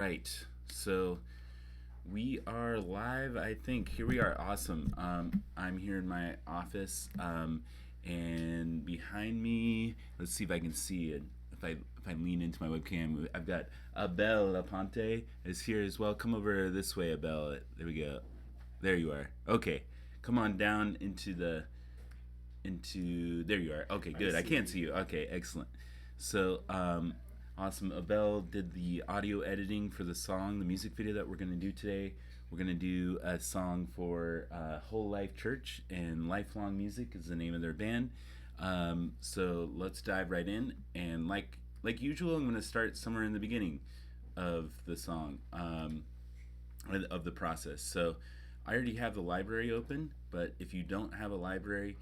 Right. So we are live, I think. Here we are. Awesome. I'm here in my office, and behind me, let's see if I can see it. If I lean into my webcam, I've got Abel Aponte is here as well. Come over this way, Abel. There we go. There you are. Okay. Come on down into there you are. Okay, I good. I see can't you. see you. Okay, excellent. So, awesome. Abel did the audio editing for the song, the music video that we're going to do today. We're going to do a song for Whole Life Church, and Lifelong Music is the name of their band. So let's dive right in. And like usual, I'm going to start somewhere in the beginning of the song, of the process. So I already have the library open, but if you don't have a library,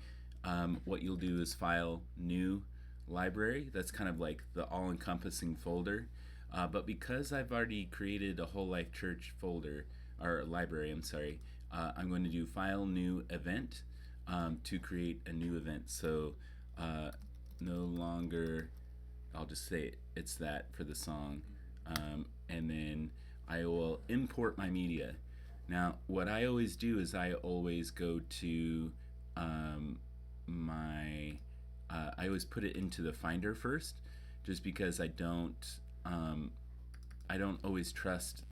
what you'll do is file new library. That's kind of like the all encompassing folder. But because I've already created a Whole Life Church folder, or library, I'm sorry, I'm going to do file new event to create a new event. So no longer, I'll just say it's that for the song. And then I will import my media. Now, what I always do is I always go to um, my I always put it into the Finder first, just because um, I don't always trust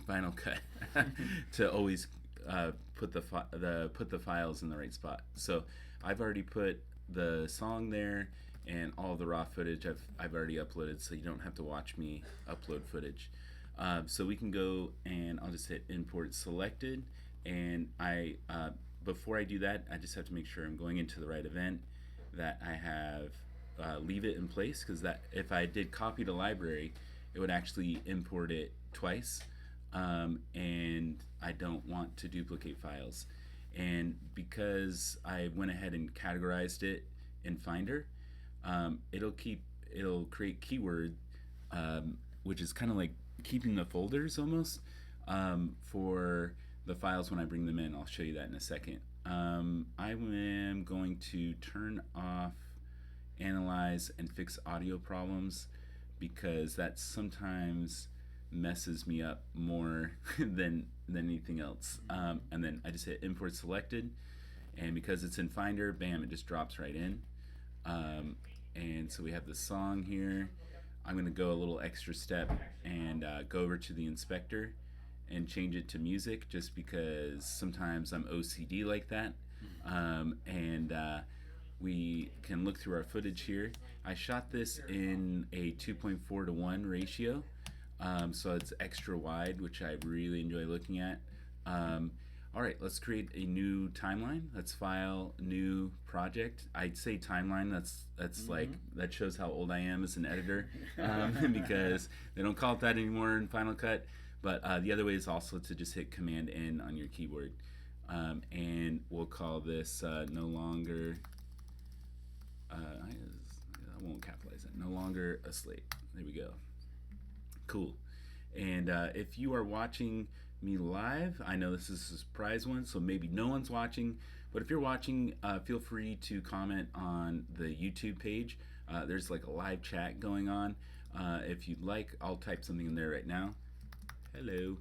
Final Cut to always put the files in the right spot. So I've already put the song there, and all the raw footage I've already uploaded, so you don't have to watch me upload footage. So we can go, and I'll just hit import selected, and I before I do that, I just have to make sure I'm going into the right event, that I have leave it in place, because that if I did copy to library, it would actually import it twice, and I don't want to duplicate files. And because I went ahead and categorized it in Finder, it'll create keyword, which is kind of like keeping the folders almost, for the files when I bring them in. I'll show you that in a second. I am going to turn off analyze and fix audio problems, because that sometimes messes me up more than anything else. And then I just hit import selected, and because it's in Finder, bam, it just drops right in. And so we have the song here. I'm going to go a little extra step and go over to the inspector and change it to music, just because sometimes I'm OCD like that. And we can look through our footage here. I shot this in a 2.4 to 1 ratio, so it's extra wide, which I really enjoy looking at. All right, let's create a new timeline. Let's file new project. I'd say timeline. That's like that shows how old I am as an editor, because they don't call it that anymore in Final Cut. But the other way is also to just hit Command N on your keyboard, and we'll call this no longer. I won't capitalize it. No longer a slate. There we go. Cool. And if you are watching me live, I know this is a surprise one, so maybe no one's watching. But if you're watching, feel free to comment on the YouTube page. There's like a live chat going on. If you'd like, I'll type something in there right now. Hello.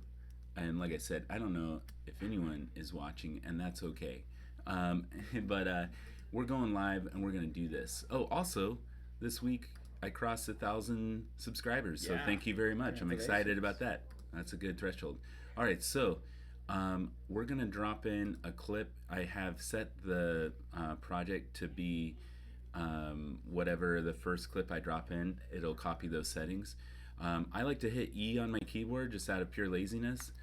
And like I said, I don't know if anyone is watching, and that's okay. But we're going live, and we're going to do this. Oh, also, this week I crossed 1,000 subscribers, so Yeah. thank you very much. I'm excited Congratulations. about that. That's a good threshold. All right, so we're going to drop in a clip. I have set the project to be whatever the first clip I drop in, it'll copy those settings. I like to hit E on my keyboard just out of pure laziness.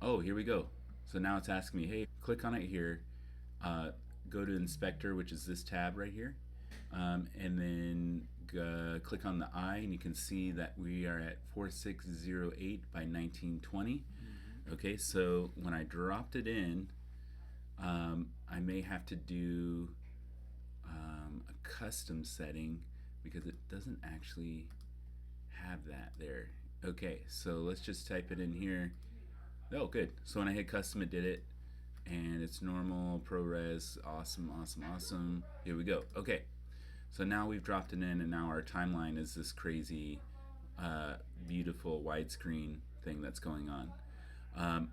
Oh, here we go. So now it's asking me, hey, click on it here. Go to Inspector, which is this tab right here. And then click on the I, and you can see that we are at 4608 by 1920. Okay, so when I dropped it in, I may have to do a custom setting, because it doesn't actually have that there. Okay, so let's just type it in here. Oh, good. So when I hit custom, it did it. And it's normal, ProRes, awesome, awesome, awesome. Here we go. Okay, so now we've dropped it in, and now our timeline is this crazy beautiful widescreen thing that's going on.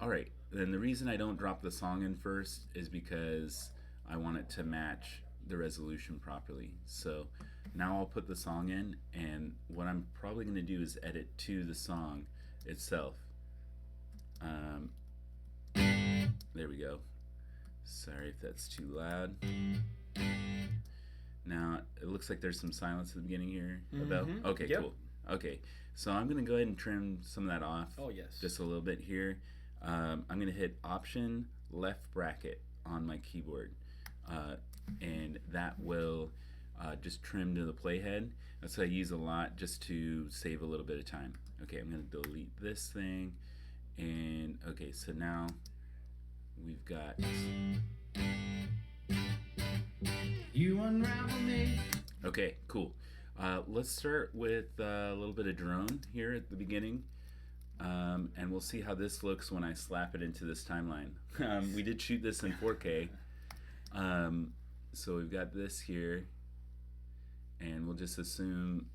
All right, then the reason I don't drop the song in first is because I want it to match the resolution properly. So now I'll put the song in, and what I'm probably going to do is edit to the song itself. Um, there we go. Sorry if that's too loud. Now it looks like there's some silence at the beginning here. Mm-hmm. Okay, Yep. cool. Okay, so I'm gonna go ahead and trim some of that off. Oh, yes. Just a little bit here. I'm gonna hit Option left bracket on my keyboard, and that will just trim to the playhead. That's what I use a lot just to save a little bit of time. Okay, I'm gonna delete this thing, and okay, so now we've got. You unravel me. Okay, cool. Let's start with a little bit of drone here at the beginning, and we'll see how this looks when I slap it into this timeline. We did shoot this in 4K, so we've got this here, and we'll just assume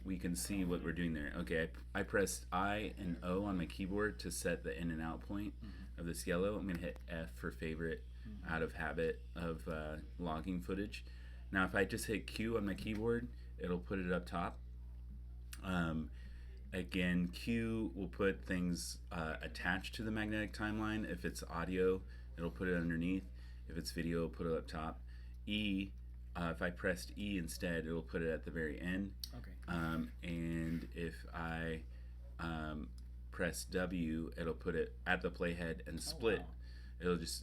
we can see what we're doing there. Okay, I pressed I and O on my keyboard to set the in and out point of this yellow. I'm gonna hit F for favorite out of habit of logging footage. Now if I just hit Q on my keyboard, it'll put it up top. Again, Q will put things attached to the magnetic timeline. If it's audio, it'll put it underneath. If it's video, it'll put it up top. E, if I pressed E instead, it'll put it at the very end. Okay. And if I press W, it'll put it at the playhead and split. wow.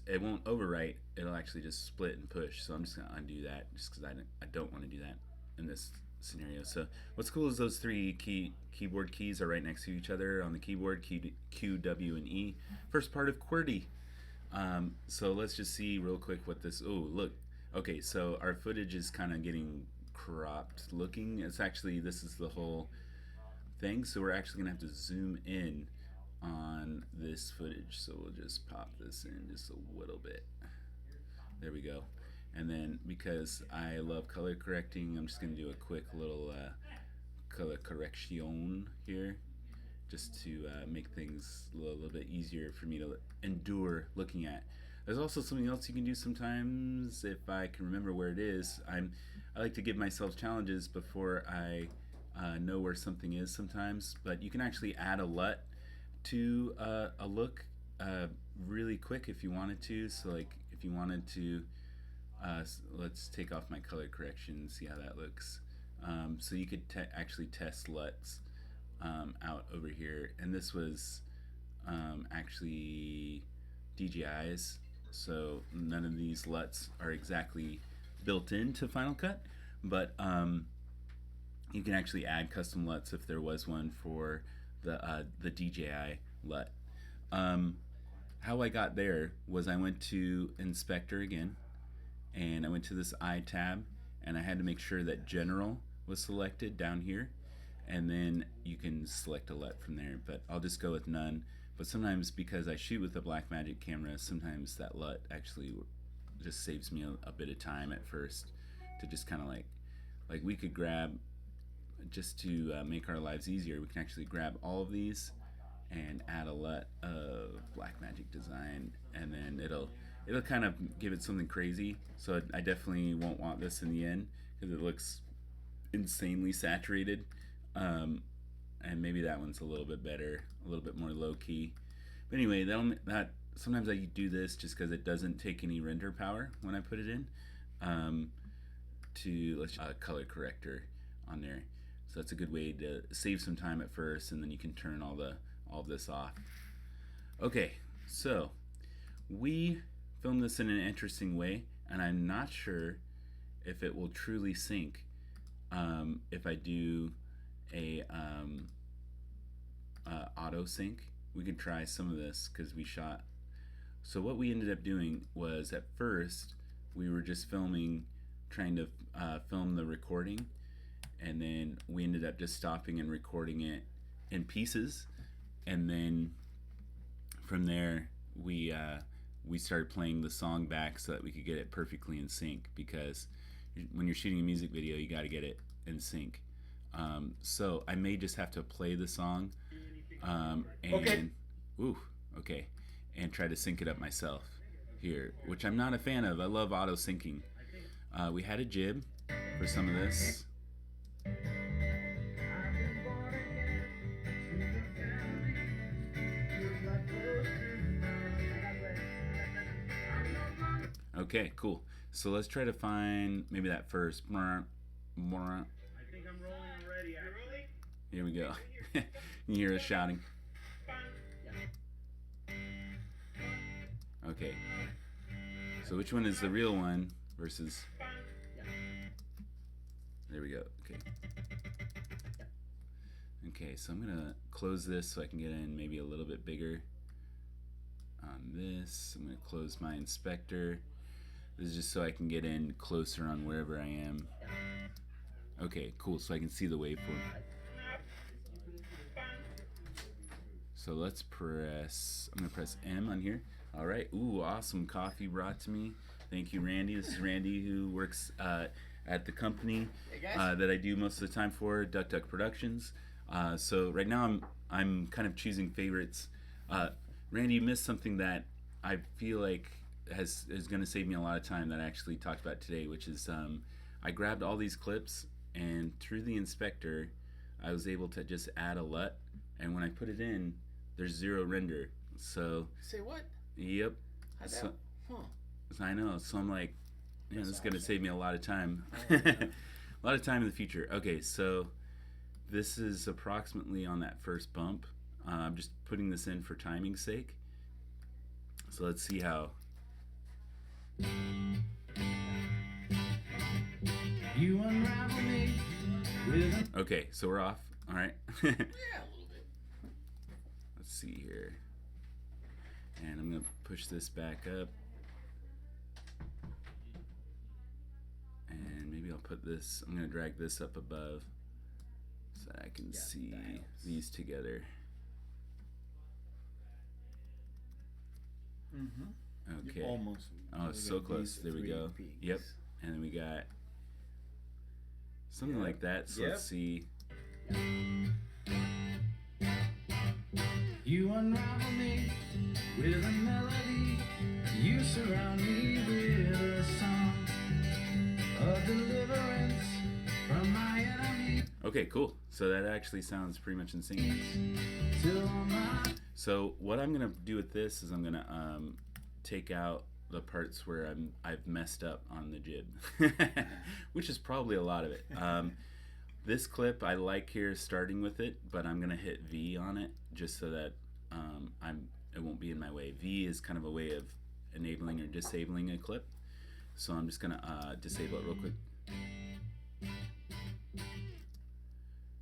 It won't overwrite. It'll actually just split and push. So I'm just gonna undo that just because I don't want to do that in this scenario. So what's cool is those three keyboard keys are right next to each other on the keyboard: Q, W, and E. First part of QWERTY. So let's just see real quick what this. Oh, look. Okay, so our footage is kind of getting cropped looking. This is the whole thing. So we're actually gonna have to zoom in on this footage. So we'll just pop this in just a little bit. There we go. And then because I love color correcting, I'm just gonna do a quick little color correction here, just to make things a little bit easier for me to endure looking at. There's also something else you can do sometimes, if I can remember where it is. I like to give myself challenges before I know where something is sometimes, but you can actually add a LUT to a look really quick if you wanted to. So like if you wanted to, let's take off my color correction and see how that looks. So you could actually test LUTs out over here, and this was actually DJI's, so none of these LUTs are exactly built into Final Cut, but you can actually add custom LUTs if there was one for the DJI LUT. How I got there was I went to Inspector again, and I went to this I tab, and I had to make sure that General was selected down here, and then you can select a LUT from there, but I'll just go with none. But sometimes, because I shoot with a Blackmagic camera, sometimes that LUT actually just saves me a bit of time at first to just kind of like we could grab, just to make our lives easier, we can actually grab all of these and add a LUT of Blackmagic design, and then it'll kind of give it something crazy. So I definitely won't want this in the end because it looks insanely saturated. And maybe that one's a little bit better, a little bit more low key. But anyway, that sometimes I do this just because it doesn't take any render power when I put it in. Let's color corrector on there. So that's a good way to save some time at first, and then you can turn all of this off. Okay, so we filmed this in an interesting way, and I'm not sure if it will truly sync if I do a auto sync. We could try some of this because we shot. So what we ended up doing was, at first we were just trying to film the recording, and then we ended up just stopping and recording it in pieces, and then from there we started playing the song back so that we could get it perfectly in sync, because when you're shooting a music video you got to get it in sync. So I may just have to play the song and Okay. ooh, okay, and try to sync it up myself here, which I'm not a fan of. I love auto syncing. We had a jib for some of this. Okay, cool. So let's try to find maybe that first. I think I'm rolling already. Actually. Here we go. You hear us shouting. Okay. So which one is the real one versus? There we go. Okay. Okay, so I'm gonna close this so I can get in maybe a little bit bigger on this. I'm gonna close my inspector. This is just so I can get in closer on wherever I am. Okay, cool. So I can see the waveform. So let's press, I'm gonna press M on here. All right, ooh, awesome coffee brought to me. Thank you, Randy. This is Randy who works at the company that I do most of the time for, Duck Duck Productions. So right now I'm kind of choosing favorites. Randy, you missed something that I feel like is going to save me a lot of time that I actually talked about today, which is I grabbed all these clips and through the inspector I was able to just add a LUT, and when I put it in, there's zero render. So Say what? yep. How'd So, Huh. I know. So I'm like, yeah, this is going to save me a lot of time. Oh, A lot of time in the future. Okay, so this is approximately on that first bump. I'm just putting this in for timing's sake. So let's see how. You unravel me with a Okay, so we're off. All right. Yeah, a little bit. Let's see here. And I'm going to push this back up. And maybe I'll put this, I'm going to drag this up above so I can see these together. Mm-hmm. Okay. Almost. Oh, it's so close. There we go. Yep. And then we got something like that. So let's see. You unravel me with a melody. You surround me with a song of deliverance from my enemy. Okay, cool. So that actually sounds pretty much insane. Till my So what I'm gonna do with this is I'm gonna take out the parts where I've messed up on the jib, which is probably a lot of it. This clip I like here starting with it, but I'm gonna hit V on it just so that it won't be in my way. V is kind of a way of enabling or disabling a clip. So I'm just gonna disable it real quick.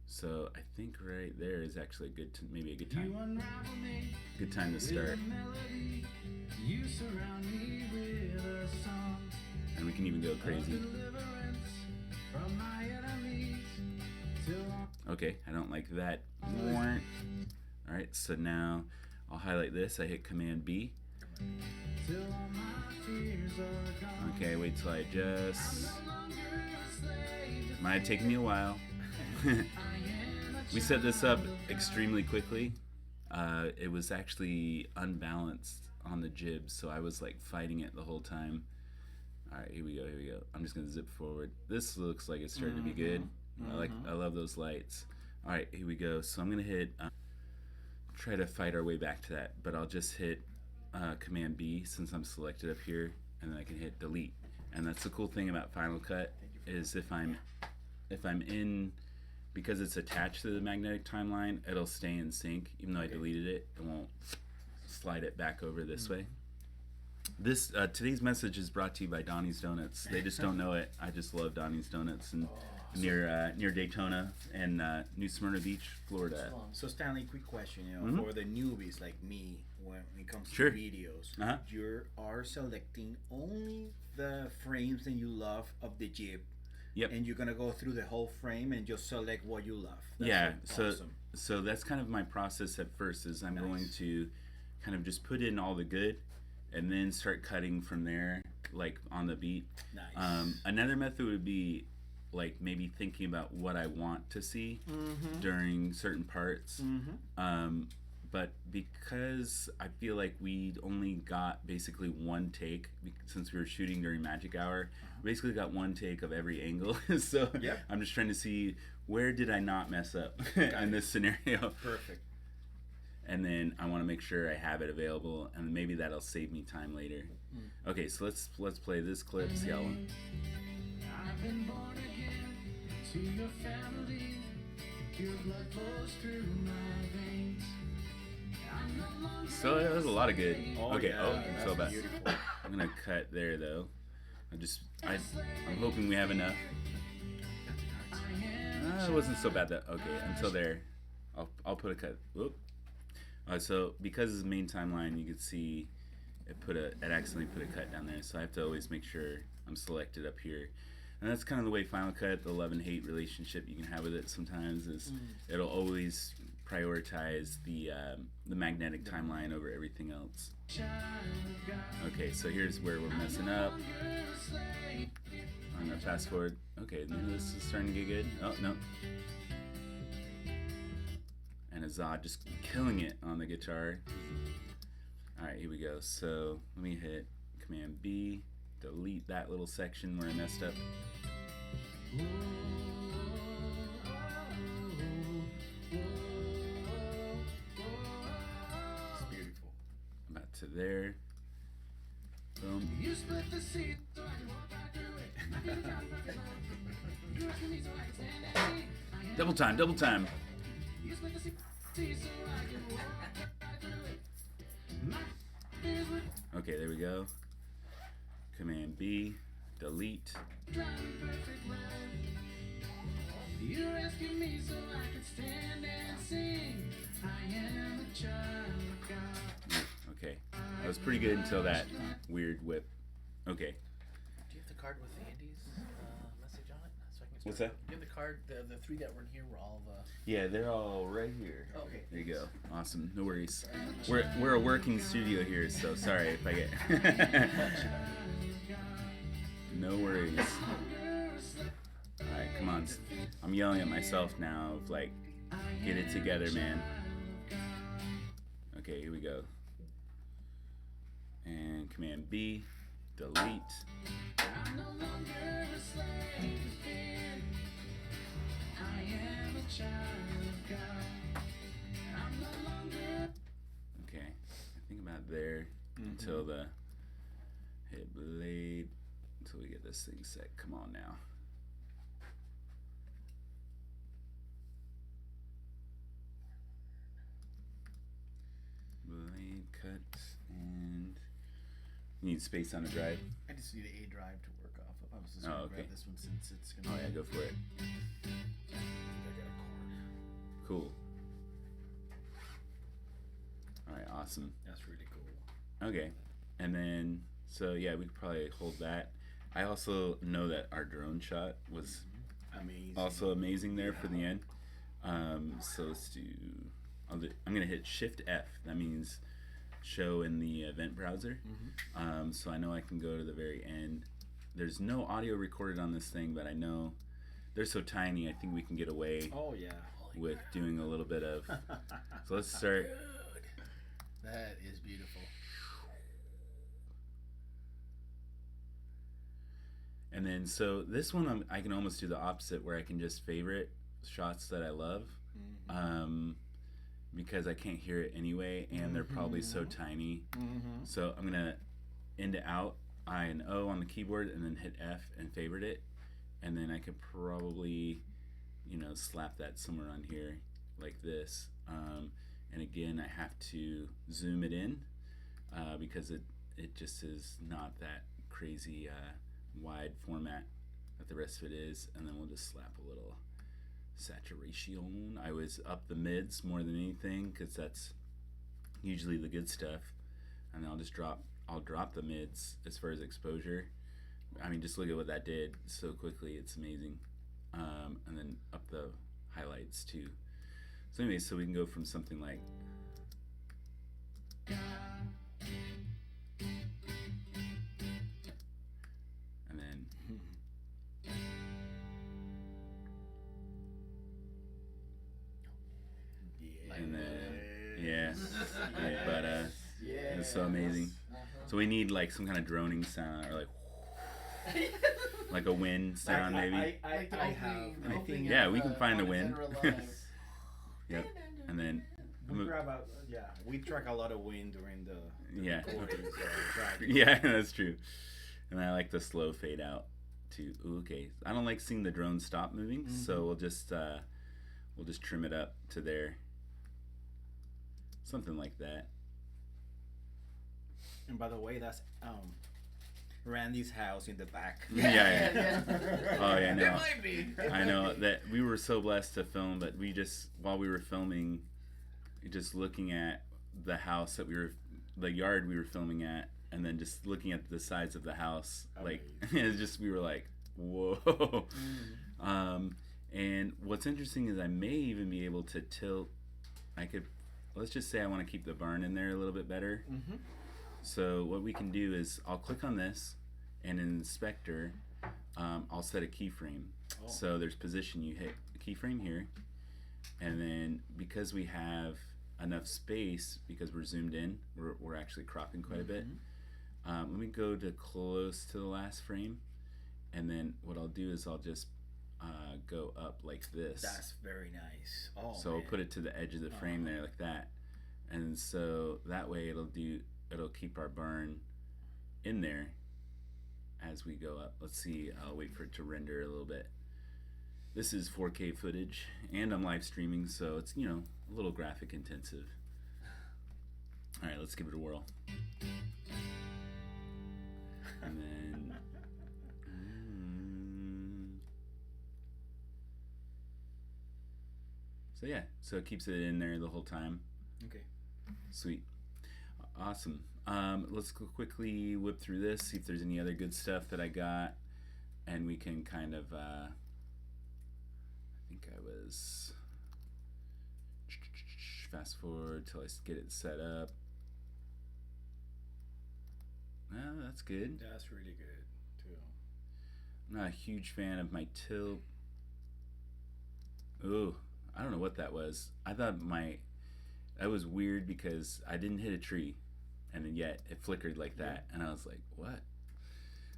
So I think right there is actually maybe a good you time. unravel me Good time to with start. a melody. You surround me with a song And we can even go of crazy. deliverance from my enemies. Till Okay, I don't like that. Alright, so now I'll highlight this. I hit Command B. till all my fears are gone. Okay, wait till I adjust. No longer a slave. Might have taken me a while. I am a We set this up child of God. extremely quickly. It was actually unbalanced on the jib, so I was like fighting it the whole time. Alright, here we go, here we go. I'm just gonna zip forward. This looks like it's starting to be good. I love those lights. Alright, here we go. So I'm gonna hit try to fight our way back to that, but I'll just hit Command B since I'm selected up here, and then I can hit delete. And that's the cool thing about Final Cut is if I'm in, because it's attached to the magnetic timeline, it'll stay in sync. Even though I deleted it, it won't slide it back over this way. This today's message is brought to you by Donnie's Donuts. They just don't know it. I just love Donnie's Donuts and near Daytona and New Smyrna Beach, Florida. So Stanley, quick question, for the newbies like me, when it comes Sure. to videos, Uh-huh. you are selecting only the frames that you love of the jib. Yep. And you're gonna go through the whole frame and just select what you love. That's Yeah, so awesome. so that's kind of my process at first is I'm going to kind of just put in all the good and then start cutting from there, like on the beat. Nice. Another method would be like maybe thinking about what I want to see during certain parts. But because I feel like we only got basically one take since we were shooting during magic hour, basically got one take of every angle. So I'm just trying to see where did I not mess up in this scenario. Perfect. And then I want to make sure I have it available, and maybe that'll save me time later. Okay, so let's play this clip. See how long. I've been born again to your family. Your blood flows through my veins. I'm no longer So that was a lot of good. Okay. yeah, Oh, that's so bad. beautiful. I'm gonna cut there though. I'm hoping we have enough. It wasn't so bad that. Okay, until there, I'll put a cut. Whoop. So because it's main timeline, you can see it accidentally put a cut down there. So I have to always make sure I'm selected up here. And that's kind of the way Final Cut, the love and hate relationship you can have with it sometimes is it'll always prioritize the magnetic timeline over everything else. Okay, so here's where we're messing up. I'm gonna fast forward. Okay, now this is starting to get good. Oh no. And Azad just killing it on the guitar. Alright, here we go. So let me hit Command B, delete that little section where I messed up. It's beautiful. About to there. Boom. You split the seat so I can walk right through it. You rescue me so I can stand and see. Double time, double time. You split the seat so I can walk right through it. My fears were Okay, there we go. Command B, delete. driving perfect love. You rescue me so I can stand and sing. I am a child of God. Okay, that was pretty good until that weird whip. Okay. Do you have the card with Andy's message on it? So I can What's that? Do you have the card? The three that were in here were all the. Yeah, they're all right here. Oh, okay. There you go. Awesome. No worries. We're a working studio here, so sorry if I get. No worries. Alright, come on. I'm yelling at myself now of like, get it together, man. Okay, here we go. And Command B, delete. I'm no longer a slave to fear. I am a child of God. I'm no longer. Okay, I think about there until the hit blade, until we get this thing set. Come on now. Blade cut and you need space on the drive. I just need a drive to work off of. I was just Oh, gonna okay. grab this one since it's Oh gonna. yeah, go for it. I got a cord. Cool. Alright, awesome. That's really cool. Okay. And then, so yeah, we could probably hold that. I also know that our drone shot was Amazing. also amazing there for the end. So let's do, I'm going to hit Shift F. That means show in the event browser. So I know I can go to the very end. There's no audio recorded on this thing, but I know they're so tiny, I think we can get away Oh yeah. with doing a little bit of. So let's start. Dude, that is beautiful. And then, so this one I can almost do the opposite, where I can just favorite shots that I love, because I can't hear it anyway, and they're probably so tiny. So I'm gonna end it out, I and O on the keyboard, and then hit F and favorite it, and then I could probably, slap that somewhere on here like this. And again, I have to zoom it in because it just is not that crazy wide format that the rest of it is, and then we'll just slap a little saturation. I was up the mids more than anything because that's usually the good stuff, and then I'll drop the mids as far as exposure. I mean, just look at what that did so quickly. It's amazing. And then up the highlights too. So anyway, so we can go from something like and then Yeah. Yes. But it's so amazing. So we need like some kind of droning sound or like a wind sound maybe. Like the I opening, have. the I opening think. Yeah, of, we can find a Fun and wind. Dead or Alive. Yep. And then We grab a, yeah, we track a lot of wind during the yeah. recording, so track. Yeah, that's true. And I like the slow fade out too. Ooh, okay. I don't like seeing the drone stop moving, so we'll just trim it up to there. Something like that. And by the way, that's Randy's house in the back. Yeah. Oh yeah, It no. might be. I know that we were so blessed to film, but we just while we were filming, just looking at the house the yard we were filming at, and then just looking at the sides of the house, like it's just we were like, whoa. And what's interesting is I may even be able to tilt. Let's just say I want to keep the barn in there a little bit better. So what we can do is I'll click on this, and in Inspector, I'll set a keyframe. So there's position. You hit keyframe here, and then because we have enough space, because we're zoomed in, we're actually cropping quite a bit. Let me go to close to the last frame, and then what I'll do is I'll just go up like this. That's very nice. Oh, So man. I'll put it to the edge of the frame there like that, and so that way it'll keep our barn in there as we go up. Let's see, I'll wait for it to render a little bit. This is 4K footage, and I'm live streaming, so it's, a little graphic intensive. All right, let's give it a whirl. And then so yeah, so it keeps it in there the whole time. Okay. Sweet. Awesome. Let's go quickly whip through this, see if there's any other good stuff that I got, and we can kind of I think I was fast forward till I get it set up. Oh, that's good. That's really good too. I'm not a huge fan of my tilt. Ooh, I don't know what that was. I thought that was weird because I didn't hit a tree, and then yet it flickered like that, and I was like, what?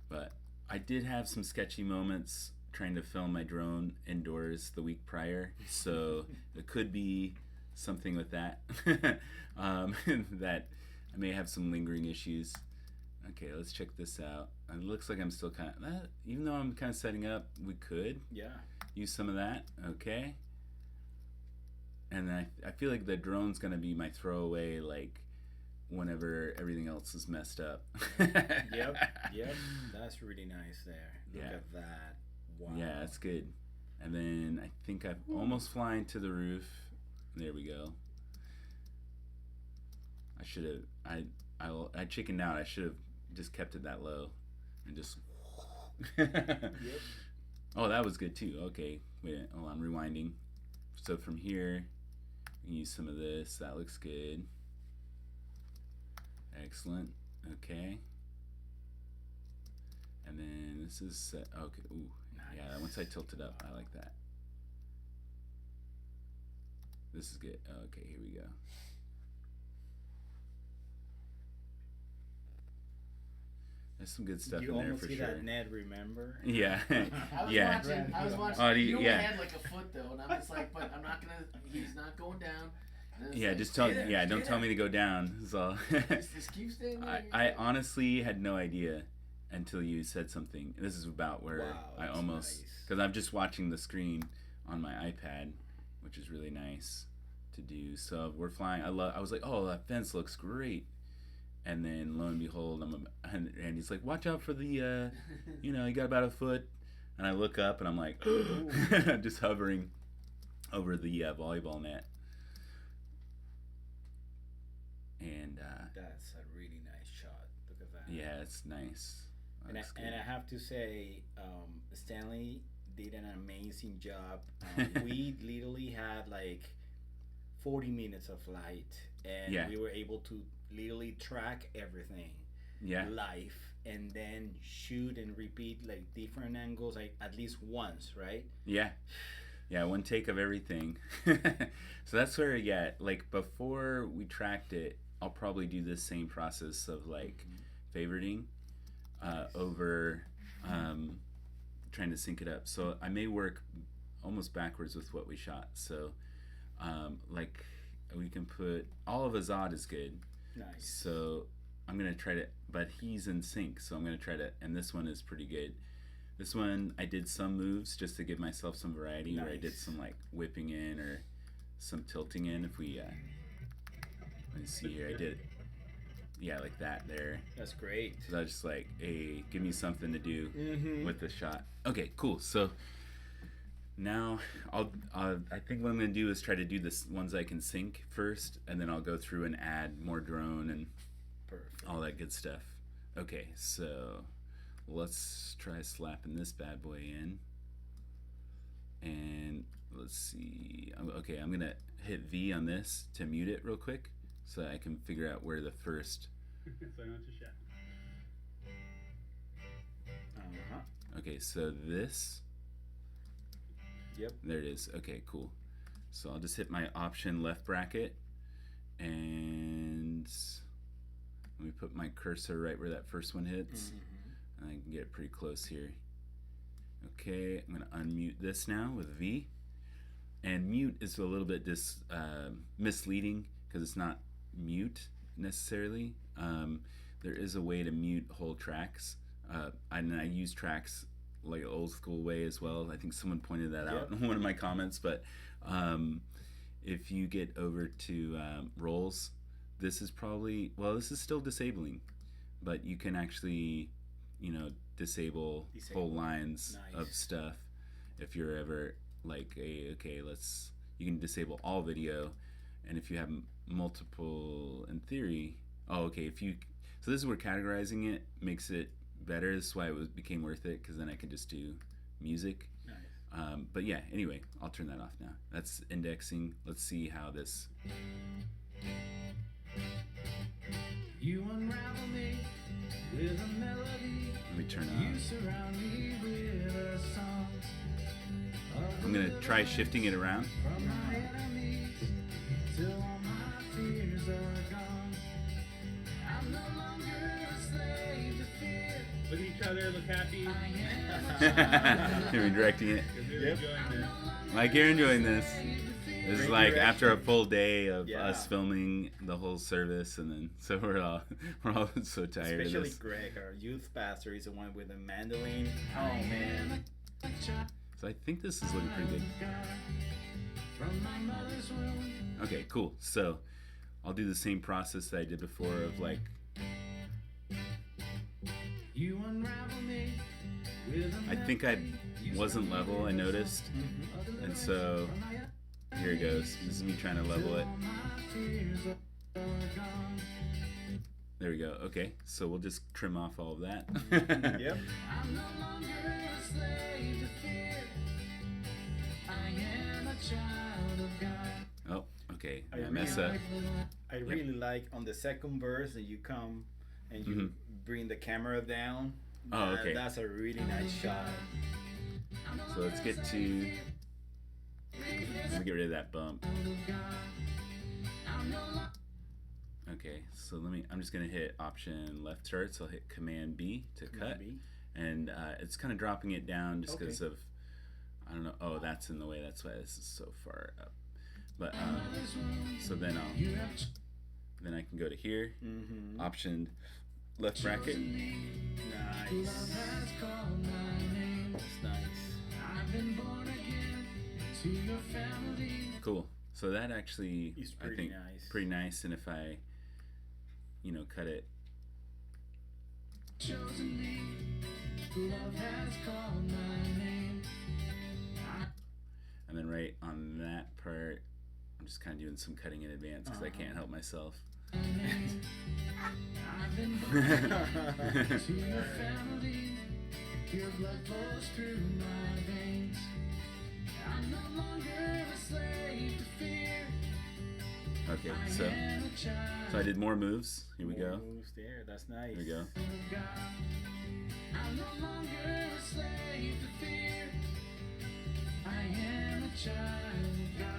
But I did have some sketchy moments trying to film my drone indoors the week prior, so it could be something with that. That I may have some lingering issues. Okay, let's check this out. It looks like I'm still kind of, even though I'm kind of setting up, we could use some of that. Okay. And I feel like the drone's going to be my throwaway, like, whenever everything else is messed up. Yep. That's really nice there. Look at that. Wow. Yeah, that's good. And then I think I'm almost flying to the roof. There we go. I should have, I chickened out. I should have just kept it that low and just. Oh, that was good too. Okay, wait, hold on, rewinding. So from here, we can use some of this. That looks good. Excellent. Okay. And then this is set. Okay. Ooh. Nice. Yeah. Once I tilt it up, I like that. This is good. Okay. Here we go. There's some good stuff You in there almost for see sure. that Ned, remember? Yeah. I was watching. Oh, You only yeah. had like a foot though, and I'm just like, but I'm not gonna. He's not going down. And it's Yeah, like, just tell. stay there, Yeah, stay don't tell there. me to go down. So. Just keep staying there. I honestly had no idea until you said something. This is about where Wow, I that's almost, nice. because I'm just watching the screen on my iPad, which is really nice to do. So we're flying. I was like, oh, that fence looks great. And then lo and behold, and he's like, watch out for the, you got about a foot. And I look up and I'm like, just hovering over the volleyball net. And That's a really nice shot. Look at that. yeah, it's nice. And Looks I good. have to say, Stanley did an amazing job. We literally had like 40 minutes of flight, and Yeah. we were able to literally track everything Yeah. live, and then shoot and repeat like different angles, like at least once, right? Yeah. Yeah, one take of everything. So that's where, yeah, like before we tracked it, I'll probably do this same process of like favoriting over trying to sync it up. So I may work almost backwards with what we shot. So like we can put all of Azad is good. Nice. So I'm gonna try to, but he's in sync. So I'm gonna try to, and this one is pretty good. This one I did some moves just to give myself some variety, where I did some like whipping in or some tilting in. If we let me see here, I did yeah, like that there. That's great. So I was just like, hey, give me something to do with the shot. Okay, cool. So now I think what I'm gonna do is try to do this ones I can sync first, and then I'll go through and add more drone and all that good stuff. Okay, so let's try slapping this bad boy in, and let's see. Okay, I'm gonna hit V on this to mute it real quick, so I can figure out where the first. Okay, so this. Yep. There it is. Okay, cool. So I'll just hit my option left bracket, and let me put my cursor right where that first one hits, and I can get it pretty close here. Okay, I'm gonna unmute this now with V, and mute is a little bit misleading because it's not mute necessarily. There is a way to mute whole tracks, and I use tracks like an old school way as well. I think someone pointed that out in one of my comments, but if you get over to rolls, this is probably, well, this is still disabling, but you can actually, disable whole lines of stuff if you're ever like you can disable all video, and if you have multiple, in theory, so this is where categorizing it makes it better. This is why it became worth it, because then I can just do music. Nice. But yeah, anyway, I'll turn that off now. That's indexing. Let's see how this. You unravel me with a melody. Let me turn it You on. surround me with a song. I'm gonna try shifting it around. From my enemies till all my fears are gone. I'm no longer a slave to fear. Look at each other, look happy. You're directing it. You're enjoying this. Like, you're enjoying this. This is like after a full day of Yeah. us filming the whole service, and then so we're all so tired Especially of this. Greg, our youth pastor, is the one with the mandolin. Oh man. So I think this is looking pretty good. From my mother's womb. Okay, cool. So I'll do the same process that I did before of like. You unravel me with a I think I wasn't level, I noticed, and so here it goes. This is me trying to level it. There we go. Okay, so we'll just trim off all of that. Yep. I'm no longer a slave to fear. I am a child of God. Oh, okay. I I mess up. I really like on the second verse that you come and you bring the camera down. Oh, okay. That's a really nice shot. So let's get to. Let me get rid of that bump. Okay, so I'm just gonna hit option left chart. So I'll hit Command B to cut, B. and it's kind of dropping it down just Okay. because of, I don't know. Oh, that's in the way. That's why this is so far up. But so then I can go to here, option left bracket. Nice. That's nice. I've been born again to your family. Cool. So that actually, It's I pretty think, nice. pretty nice. And if I, cut it. Chosen me. Love has called my name. And then right on that part, I'm just kind of doing some cutting in advance because I can't help myself. I've been born to your family. Your blood flows through my veins. I'm no longer a slave to fear. Okay, so I did more moves. Here we go. Moves there. That's nice. Here we go. I'm no longer a slave to fear. I am a child of God.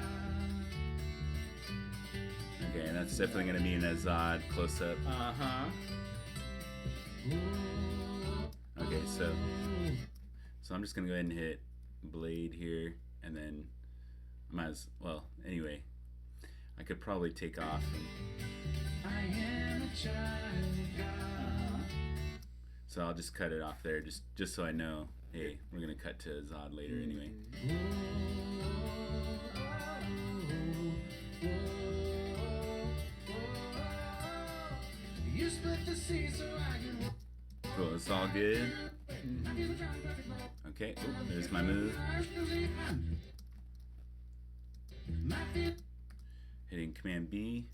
Okay, that's definitely gonna be an Azad close up. Uh-huh. Okay, so I'm just gonna go ahead and hit blade here, and then I might as well. Anyway, I could probably take off. I am a child of God. So I'll just cut it off there, just so I know. Hey, we're gonna cut to Azad later anyway. You split the sea so I can walk. Cool, it's all good. Okay, oh, there's my move. Hitting Command B.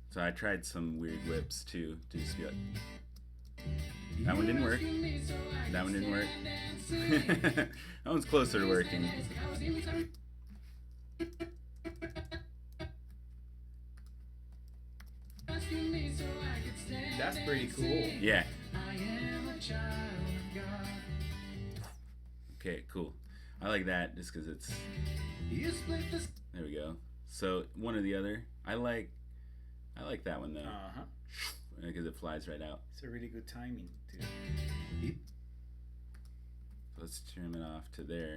So I tried some weird whips too, to just be like, that one didn't work. That one didn't work. That one's closer to working. That's pretty cool. Yeah. Okay, cool. I like that just because it's. There we go. So one or the other. I like that one though, Uh-huh. because it flies right out. It's a really good timing too. So let's trim it off to there.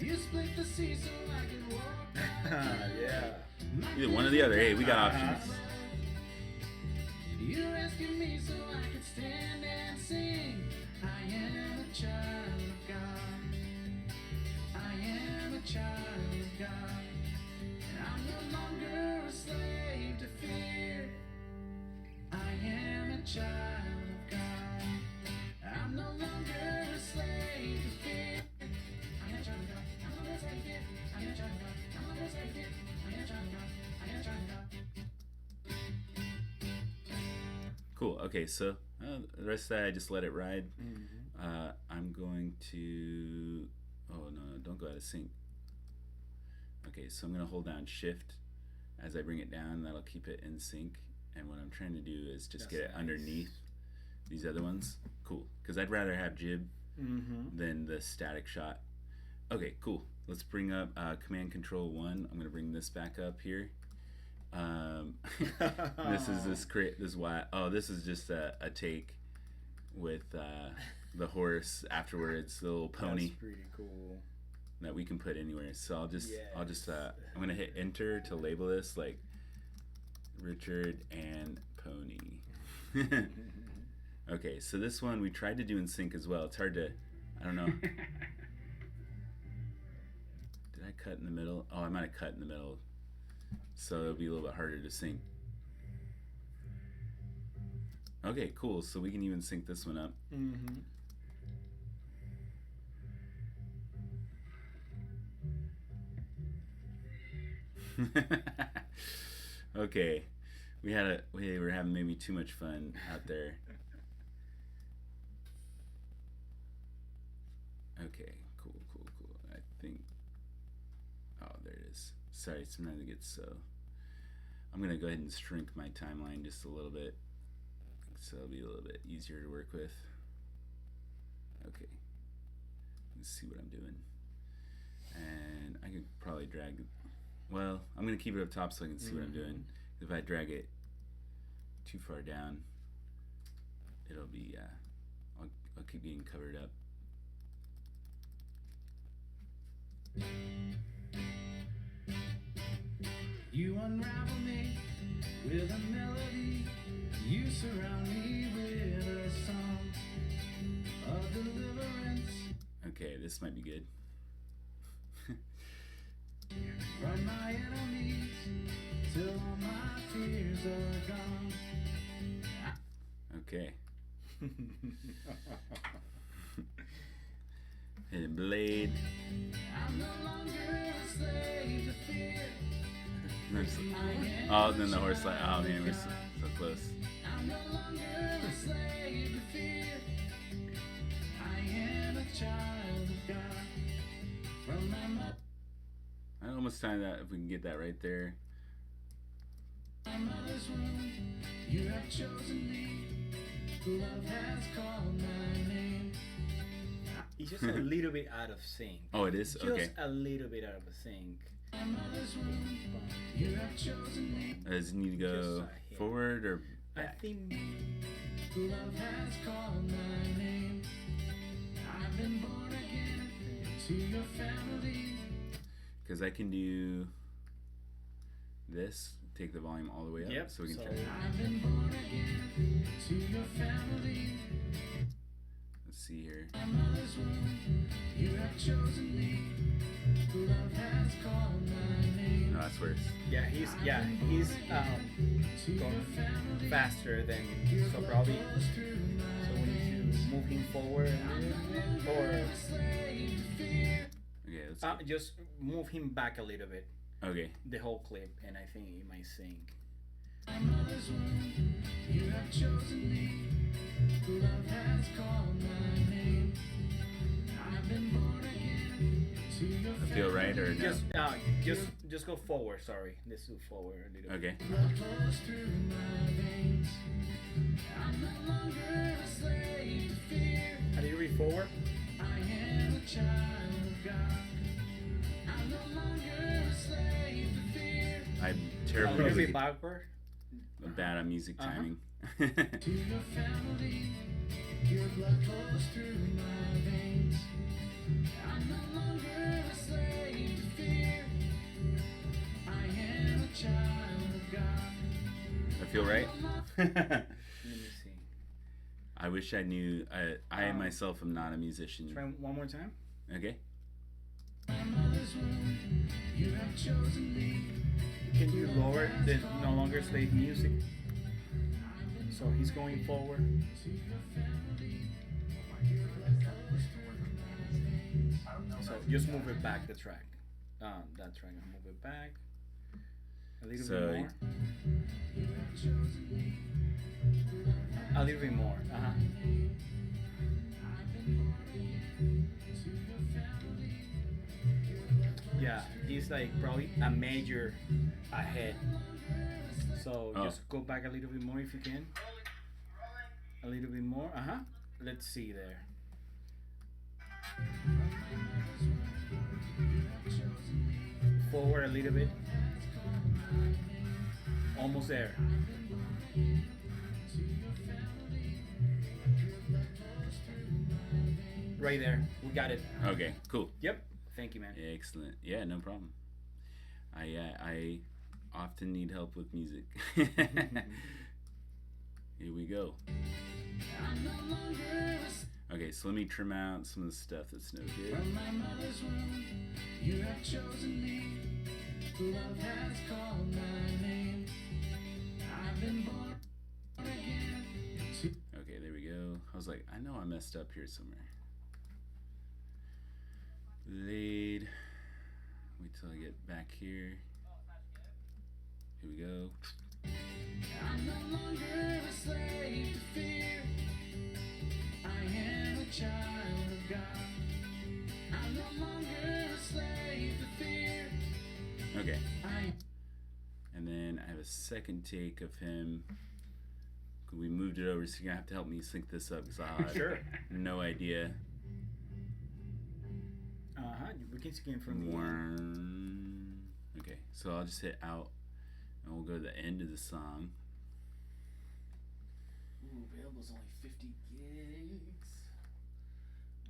Yeah. Either one or the other. Hey, we got options. You rescued me so I could stand and sing. I am a child of God. I am a child of God. And I'm no longer a slave to fear. I am a child of God. I'm no longer a slave to fear. I am a child of God. I'm no longer a slave to fear. I am a child of God. I'm no longer a slave to fear. I am a child of God. I am a child of God. Cool. Okay, so the rest of that I just let it ride. Mm-hmm. I'm going to. Oh no, don't go out of sync. Okay, so I'm gonna hold down Shift as I bring it down. That'll keep it in sync. And what I'm trying to do is just That's get it nice. underneath these other ones. Cool, because I'd rather have jib Mm-hmm. than the static shot. Okay, cool. Let's bring up Command Control 1. I'm gonna bring this back up here. This is this why. Oh, this is just a take with the horse afterwards, the little pony That's pretty cool. that we can put anywhere. So I'll just Yes. I'm gonna hit enter to label this like Richard and Pony. Okay, so this one we tried to do in sync as well. It's hard to, I don't know. Did I cut in the middle? Oh, I might have cut in the middle. So it'll be a little bit harder to sync. Okay, cool. So we can even sync this one up. Mm-hmm. Okay, we were having maybe too much fun out there. Okay, cool. I think. Oh, there it is. Sorry, sometimes it gets so. I'm gonna go ahead and shrink my timeline just a little bit, so it'll be a little bit easier to work with. Okay, let's see what I'm doing, and I could probably drag. Well, I'm gonna keep it up top so I can see what I'm doing. If I drag it too far down, it'll be I'll keep being covered up. You unravel me with a melody. You surround me with a song of deliverance Okay, this might be good. from my enemies till all my fears are gone. Okay. Hitting blade. I'm no longer a slave to fear. Oh, then the horse like, oh man, we're so close. I'm no longer a slave to fear. I am a child of God. From my mother. I almost timed that if we can get that right there. My mother's womb, you have chosen me. Love has called my name. It's just a little bit out of sync. Oh, it is? Just Okay. a little bit out of sync. Does it need to Just go a hint. forward or I back? think Love has called my name. I've been born again to your family. Because I can do this. Take the volume all the way up Yep, so we can so- try. I've been born again to your family. Let's see here. My mother's womb, you have chosen me. Love has called my name. No, that's worse. yeah, he's going faster than so probably. So we need to move him forward a little bit, or Okay, let's go. just move him back a little bit. Okay. The whole clip, and I think it might sync. My mother's womb, you have chosen me. Love has called my name. I've been born again to your I feel right or no? Just go forward. Sorry, let's do forward a little bit. Okay. blood flows through my veins. I'm no longer a slave to fear. A little bit forward. I am a child of God. I'm no longer a slave to fear. I'm A terrible little bit music. backward. Bad at music Uh-huh. timing. To your family, your blood flows through my veins. I'm no longer a slave to fear. I am a child of God. I feel right? Let me see. I wish I knew. I myself am not a musician. Try one more time. Okay. My mother's womb, you have chosen me. Can you lower the no longer slave music? So he's going forward. To your family, your blood flows through my veins. So just move it back the track. That track. Move it back. A little So- bit more. You have chosen me. A little bit more. Uh huh. I've been born again to your family. Your blood flows Yeah, he's like probably a major ahead. So Oh. just go back a little bit more if you can. A little bit more. Uh huh. Let's see there. Forward a little bit. Almost there. Right there. We got it. Okay. Cool. Yep. Thank you, man. Excellent. Yeah, no problem. I often need help with music. Here we go. I'm no longer a slave. Okay, so let me trim out some of the stuff that's no good. From my mother's womb, you have chosen me. Love has called my name. I've been born again. Okay, there we go. I was like, I know I messed up here somewhere. Laid. Wait till I get back here. Here we go. I'm no longer a slave to fear. I am a child of God. I'm no longer a slave to fear. Okay, I and then I have a second take of him. We moved it over, so you're gonna have to help me sync this up because I have Sure. no idea. Uh huh. We can skin from the. One. Okay, so I'll just hit out, and we'll go to the end of the song. Ooh, available's only 50 gigs.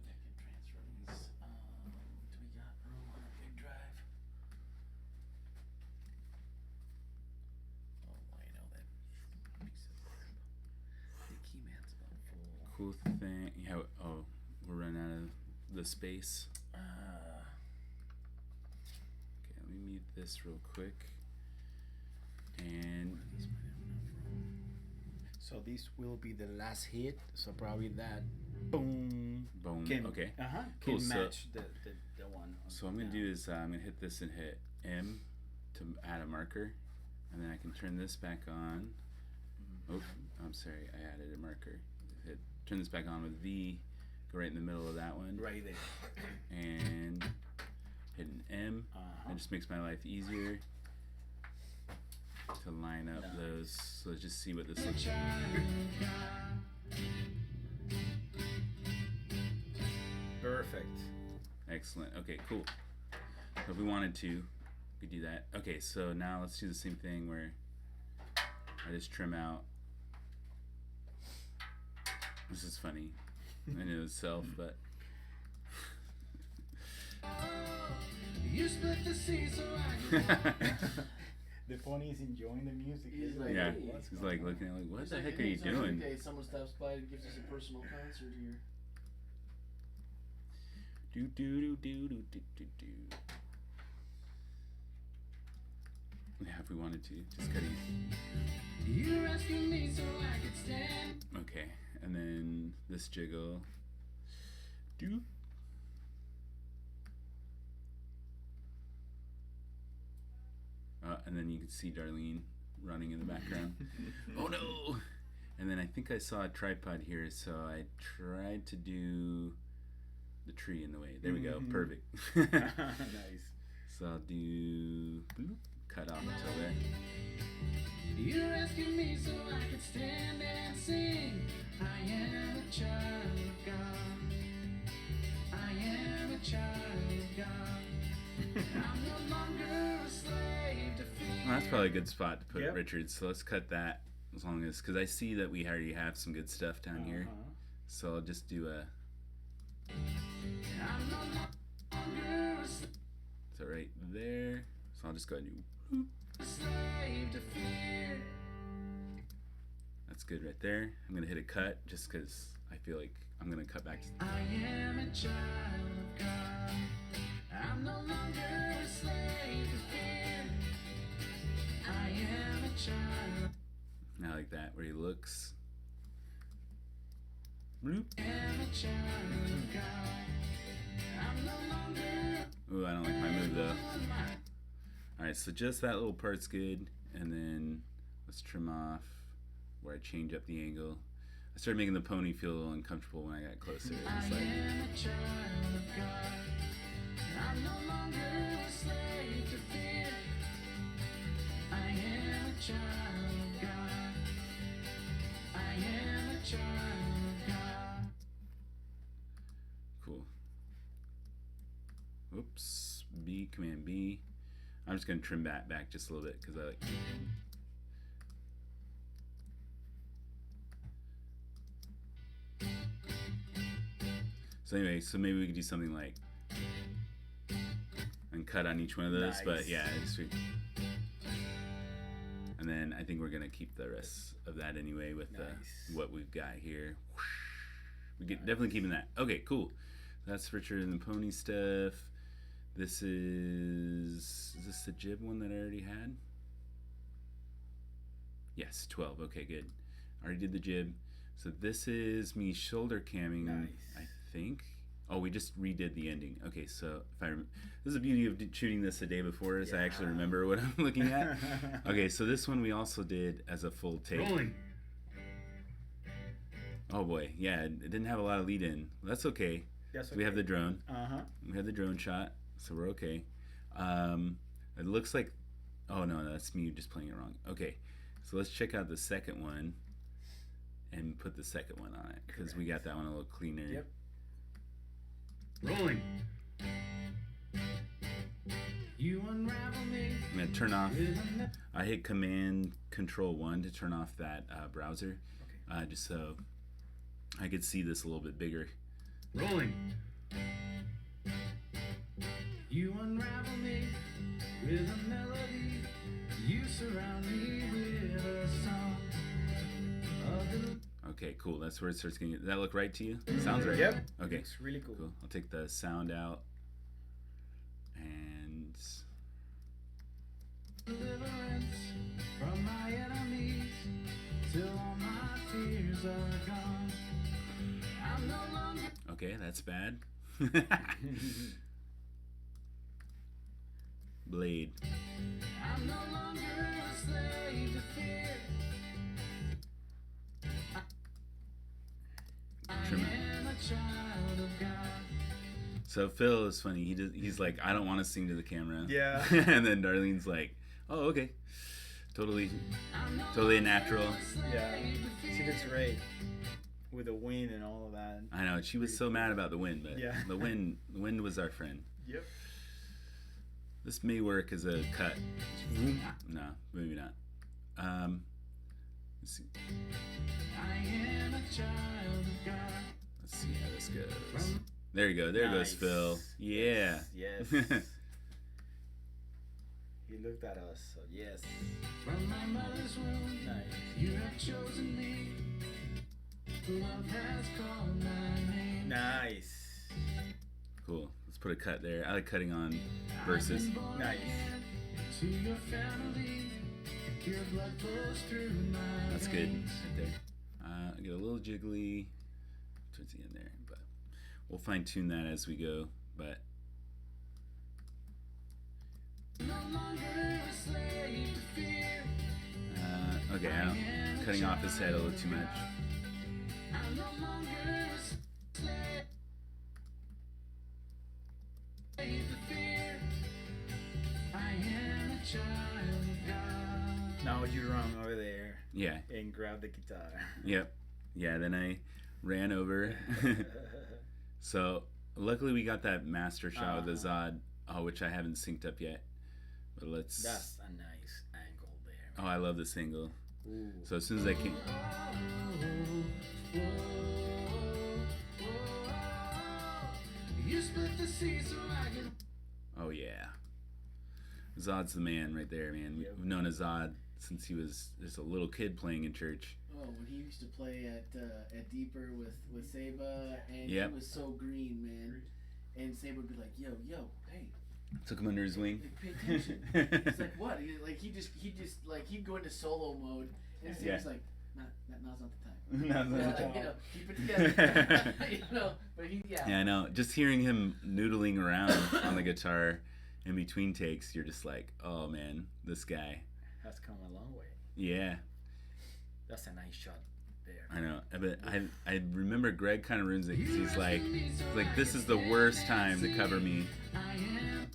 I can transfer these. Do we got room on a big drive? Oh, I know that piece of crap. The key man's about full. Cool thing. Yeah. Oh, we're running out of the space. Okay, let me mute this real quick. And This might have enough room. So this will be the last hit. So probably that. Boom. boom. Can, Okay. Uh huh. Cool, Can so- match the one. So what I'm gonna do is I'm gonna hit this and hit M to add a marker, and then I can turn this back on. Oh, I'm sorry, I added a marker. Turn this back on with V. Go right in the middle of that one, Right there. and hit an M. Uh-huh. It just makes my life easier to line up Nice. those. So let's just see what this looks like. child of God. Perfect. Perfect. Excellent. Okay, cool. So if we wanted to, we could do that. Okay, so now let's do the same thing where I just trim out. This is funny in itself, but You split the sea so I can The pony is enjoying the music. He's isn't like, it? yeah, hey. he's like looking at like, what It's the like, heck are hey, you it's our doing? birthday, someone stops by and gives us a personal concert here. Do do do do do do do do. Yeah, if we wanted to, just cut it. You rescued me so I could stand. Okay, and then this jiggle. Do. And then you can see Darlene running in the background. Oh no! And then I think I saw a tripod here, so I tried to do the tree in the way. There we go. Mhm. Perfect. Nice. So I'll do bloop, cut off until there. You rescued me so I could stand and sing. I am a child of God. I am a child of God. I'm no longer a slave to fear. Well, that's probably a good spot to put Yep. Richard. So let's cut that as long as, because I see that we already have some good stuff down here. Uh-huh. So I'll just do a, I'm no longer a so right there. So I'll just go ahead and do, slave to fear. that's good right there. I'm going to hit a cut just because I feel like I'm going to cut back to, I am a child of God. I'm no longer a slave to fear. I am a child. I like that, where he looks. Bloop. I am a child of God. I'm no longer Ooh, I don't like my move though. on my Alright, so just that little part's good. And then let's trim off where I change up the angle. I started making the pony feel a little uncomfortable when I got closer. I It's like, am a child of God. I'm no longer a slave to fear. I am a child of God. I am a child of God. cool. Oops. B, Command B. I'm just going to trim that back just a little bit because I like. So anyway, so maybe we could do something like and cut on each one of those, but Nice. yeah, and then I think we're gonna keep the rest of that anyway with Nice. what we've got here. We get definitely keeping that. Okay, cool. That's Richard and the pony stuff. This is this the jib one that I already had? Yes, 12. Okay, good. Already did the jib. So this is me shoulder camming, Nice. I think. Oh, we just redid the ending. Okay, so if I this is the beauty of shooting this the day before is I actually Yeah. remember what I'm looking at. Okay, so this one we also did as a full take. Rolling. Oh boy, yeah, it didn't have a lot of lead in. That's okay. That's So we have the drone. Uh-huh. We have the drone shot, so we're okay. It looks like, oh no, that's me just playing it wrong. Okay, so let's check out the second one and put the second one on it because we got that one a little cleaner. Yep. Rolling. You unravel me I'm gonna turn off. with a net. I hit Command Control 1 to turn off that browser, just so I could see this a little bit bigger. Rolling. You unravel me with a melody. You surround me with a song of the Okay, cool. That's where it starts getting. Does that look right to you? Sounds right. Yep. Okay. It's really cool. Cool. I'll take the sound out and deliverance from my enemies till all my fears are gone. I'm no longer okay, that's bad. Blade. I'm no longer a slave to fear. I Trim it. am a child of God. So Phil is funny. He's like, I don't want to sing to the camera. Yeah. And then Darlene's like, oh, okay. Totally a natural. Yeah. She looks great. with the wind and all of that. I know she was so mad about the wind, but Yeah. the wind was our friend. Yep. This may work as a cut. No, maybe not. Let's see. I am a child of God. Let's see how this goes. There you go. There goes Nice. Phil. Yeah. Yes. He looked at us. So yes. From my mother's womb, Nice. you have chosen me. Love has called my name. Nice. Cool. Let's put a cut there. I like cutting on verses. I've been born Nice. again to your family. Your blood flows through my That's good. veins. Right there. I get a little jiggly towards the end there, but we'll fine tune that as we go. But No longer a slave to fear. okay, I'm cutting off his head a little too much. I'm no longer a slave to fear. I am a child of God. Now you run over there Yeah. and grab the guitar. Yep. Yeah. Then I ran over. So luckily we got that master shot with the Zod, which I haven't synced up yet. But let's. That's a nice angle there. Oh, I love this angle. Ooh. So as soon as I can. You split the sea so I can. Oh yeah. Zod's the man right there, man. Yep. We've known Zod since he was just a little kid playing in church. Oh, when he used to play at Deeper with Saba, and Yep. he was so green, man. And Saba would be like, "Yo, hey, Took him under his wing. like, pay attention." He's like, "What?" He just like he'd go into solo mode, and Saba's Yeah. like, "Now's not the time." Now's not the Yeah, time. keep it together. But Yeah, I know. Just hearing him noodling around on the guitar in between takes, you're just like, oh man, this guy. That's come a long way. Yeah, That's a nice shot there. I know. But I remember Greg kind of ruins it because he's like, this is the worst time to cover me.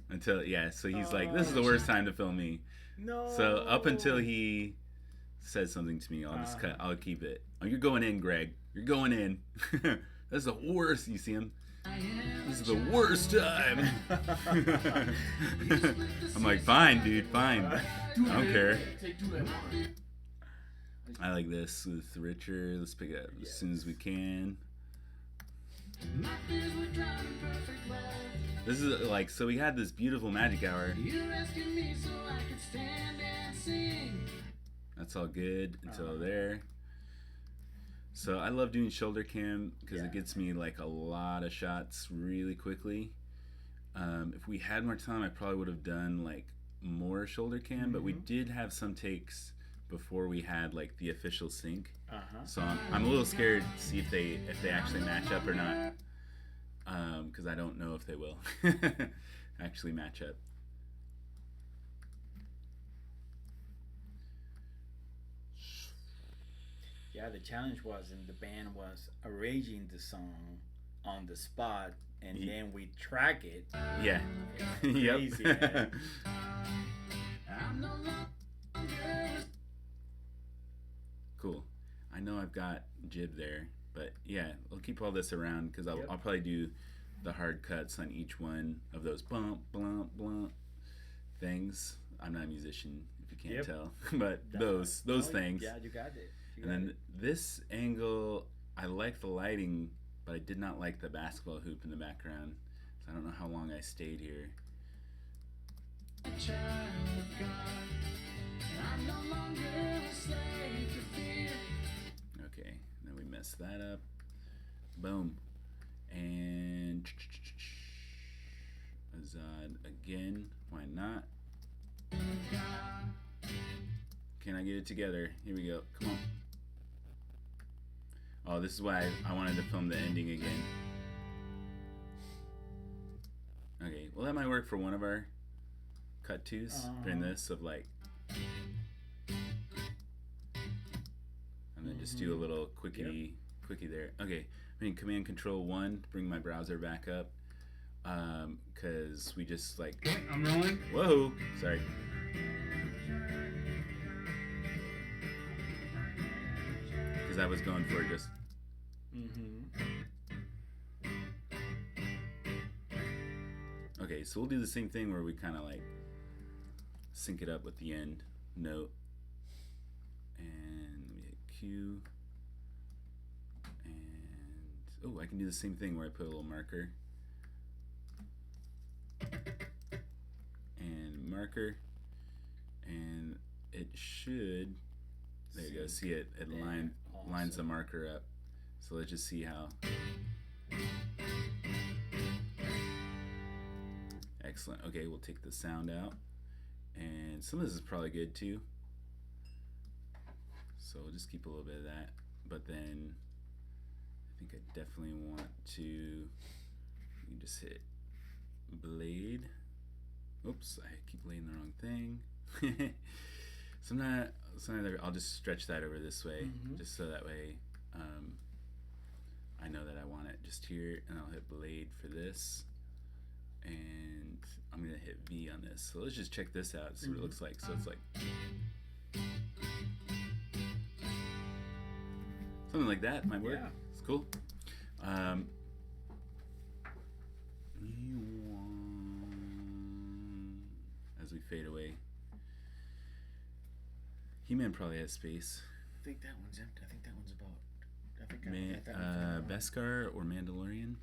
Until, yeah, so he's like, this is the worst time to film me. No. So up until he says something to me, I'll just cut. I'll keep it. Oh, you're going in, Greg. You're going in. That's the worst. You see him? This is the worst time. I'm like, fine, dude, fine. I don't care. I like this with Richard. Let's pick it up as soon as we can. My fears were drowned in perfect love. This is like, so we had this beautiful magic hour. You rescued me so I could stand and sing. That's all good until there. So I love doing shoulder cam because it gets me like a lot of shots really quickly. If we had more time, I probably would have done like more shoulder cam, but we did have some takes before we had like the official sync. So I'm a little scared to see if they actually match up or not, because I don't know if they will actually match up. Yeah, the challenge was, and the band was arranging the song on the spot, and then we track it. Yeah. Crazy, man. I'm no longer. Cool. I know I've got Jib there, but yeah, I'll keep all this around because I'll probably do the hard cuts on each one of those bump, blump, blump things. I'm not a musician, if you can't tell, but those things. Yeah, you got it. And then this angle, I like the lighting, but I did not like the basketball hoop in the background. So I don't know how long I stayed here. Child of God, I'm no longer a slave to fear. Okay, then we messed that up. Boom. And Azad again. Why not? Can I get it together? Here we go. Come on. Oh, this is why I wanted to film the ending again. Okay, well that might work for one of our cut twos during this of like, and then just do a little quickie there. Okay, I mean Command Control 1 to bring my browser back up, cause we just like. Okay, I'm rolling. Whoa, sorry. Because I was going for just Okay, so we'll do the same thing where we kind of like sync it up with the end note. And we hit Q. And oh, I can do the same thing where I put a little marker. And marker. And it should, there you go, see it lines the marker up. So let's just see how. Excellent. Okay, we'll take the sound out. And some of this is probably good too. So we'll just keep a little bit of that. But then I think I definitely want to, you can just hit blade. Oops, I keep laying the wrong thing. I'll just stretch that over this way, just so that way I know that I want it just here, and I'll hit blade for this, and I'm gonna hit V on this. So let's just check this out, see what it looks like. So it's like something like that might work. Yeah. It's cool. As we fade away, He-Man probably has space. I think that one's empty. I think that one's about. I think I got that one. Beskar or Mandalorian?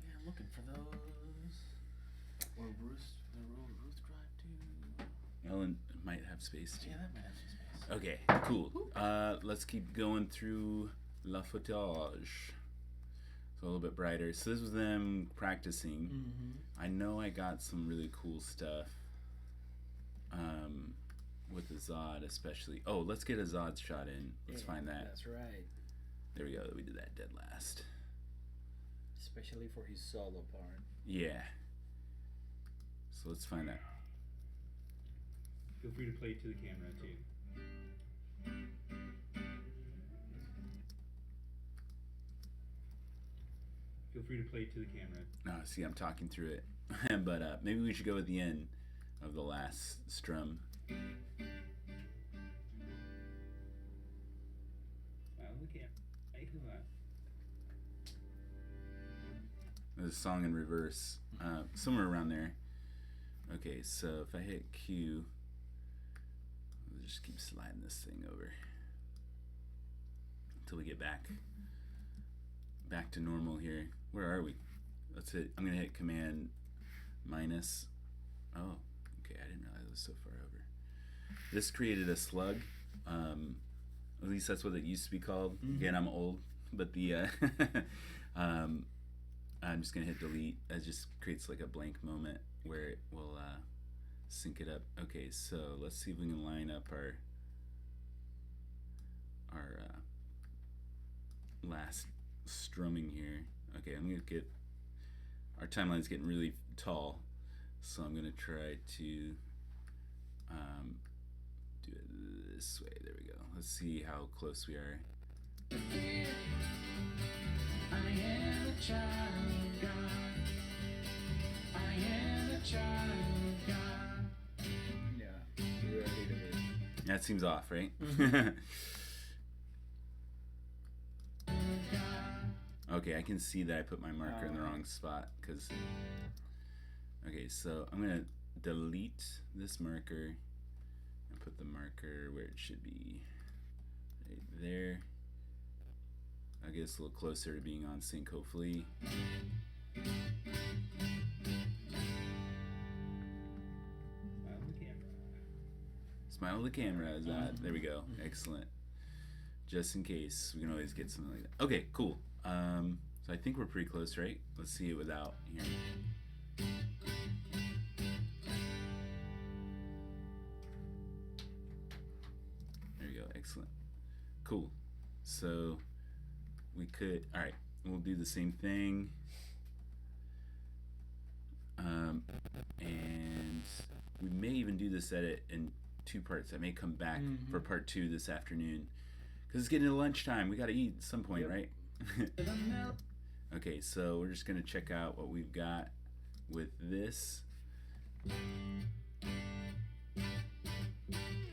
Yeah, I'm looking for those. Or Ruth Drive too. Ellen might have space too. Yeah, that might have some space. Okay, cool. Let's keep going through La Footage. So a little bit brighter. So this was them practicing. I know I got some really cool stuff. With the Zod especially. Oh, let's get a Zod shot in. Let's find that. That's right. There we go. We did that dead last. Especially for his solo part. Yeah. So let's find that. Feel free to play to the camera too. Feel free to play to the camera. See, I'm talking through it. But maybe we should go at the end of the last strum. There's a song in reverse, somewhere around there. Okay, so if I hit Q, we'll just keep sliding this thing over until we get back to normal here. Where are we? Let's hit. I'm gonna hit Command minus. Oh, okay. I didn't realize it was so far over. This created a slug. At least that's what it used to be called. Again, I'm old, but the I'm just gonna hit delete. It just creates like a blank moment where it will sync it up. Okay, so let's see if we can line up our last strumming here. Okay, I'm gonna get our timeline's getting really tall, so I'm gonna try to do it this way. There we go. Let's see how close we are. I am a child of God. I am a child of God. Yeah, really a bit. That seems off, right? Okay, I can see that I put my marker in the wrong spot because. Okay, so I'm gonna delete this marker and put the marker where it should be, right there. I'll get us a little closer to being on sync, hopefully. Smile to the camera. Is that? There we go. Excellent. Just in case, we can always get something like that. Okay, cool. So I think we're pretty close, right? Let's see it without here. There we go. Excellent. Cool. So we could, all right, we'll do the same thing. And we may even do this edit in 2 parts. I may come back for part 2 this afternoon because it's getting to lunchtime. We got to eat at some point, right? Okay, so we're just going to check out what we've got with this.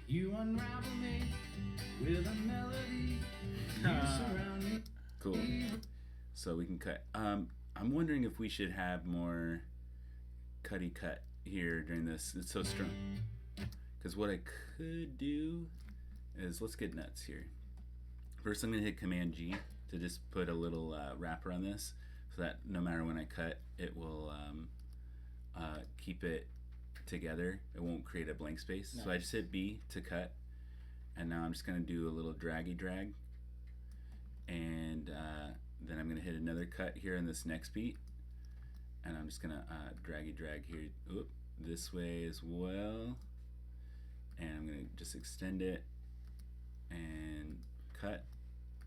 You unravel me with a melody. You surround me. Cool. So we can cut. I'm wondering if we should have more cutty cut here during this. It's so strong. Because what I could do is, let's get nuts here. First, I'm going to hit Command G to just put a little wrapper on this, so that no matter when I cut, it will keep it together. It won't create a blank space. Nice. So I just hit B to cut, and now I'm just going to do a little draggy drag, and then I'm going to hit another cut here in this next beat, and I'm just going to draggy drag here this way as well, and I'm going to just extend it and cut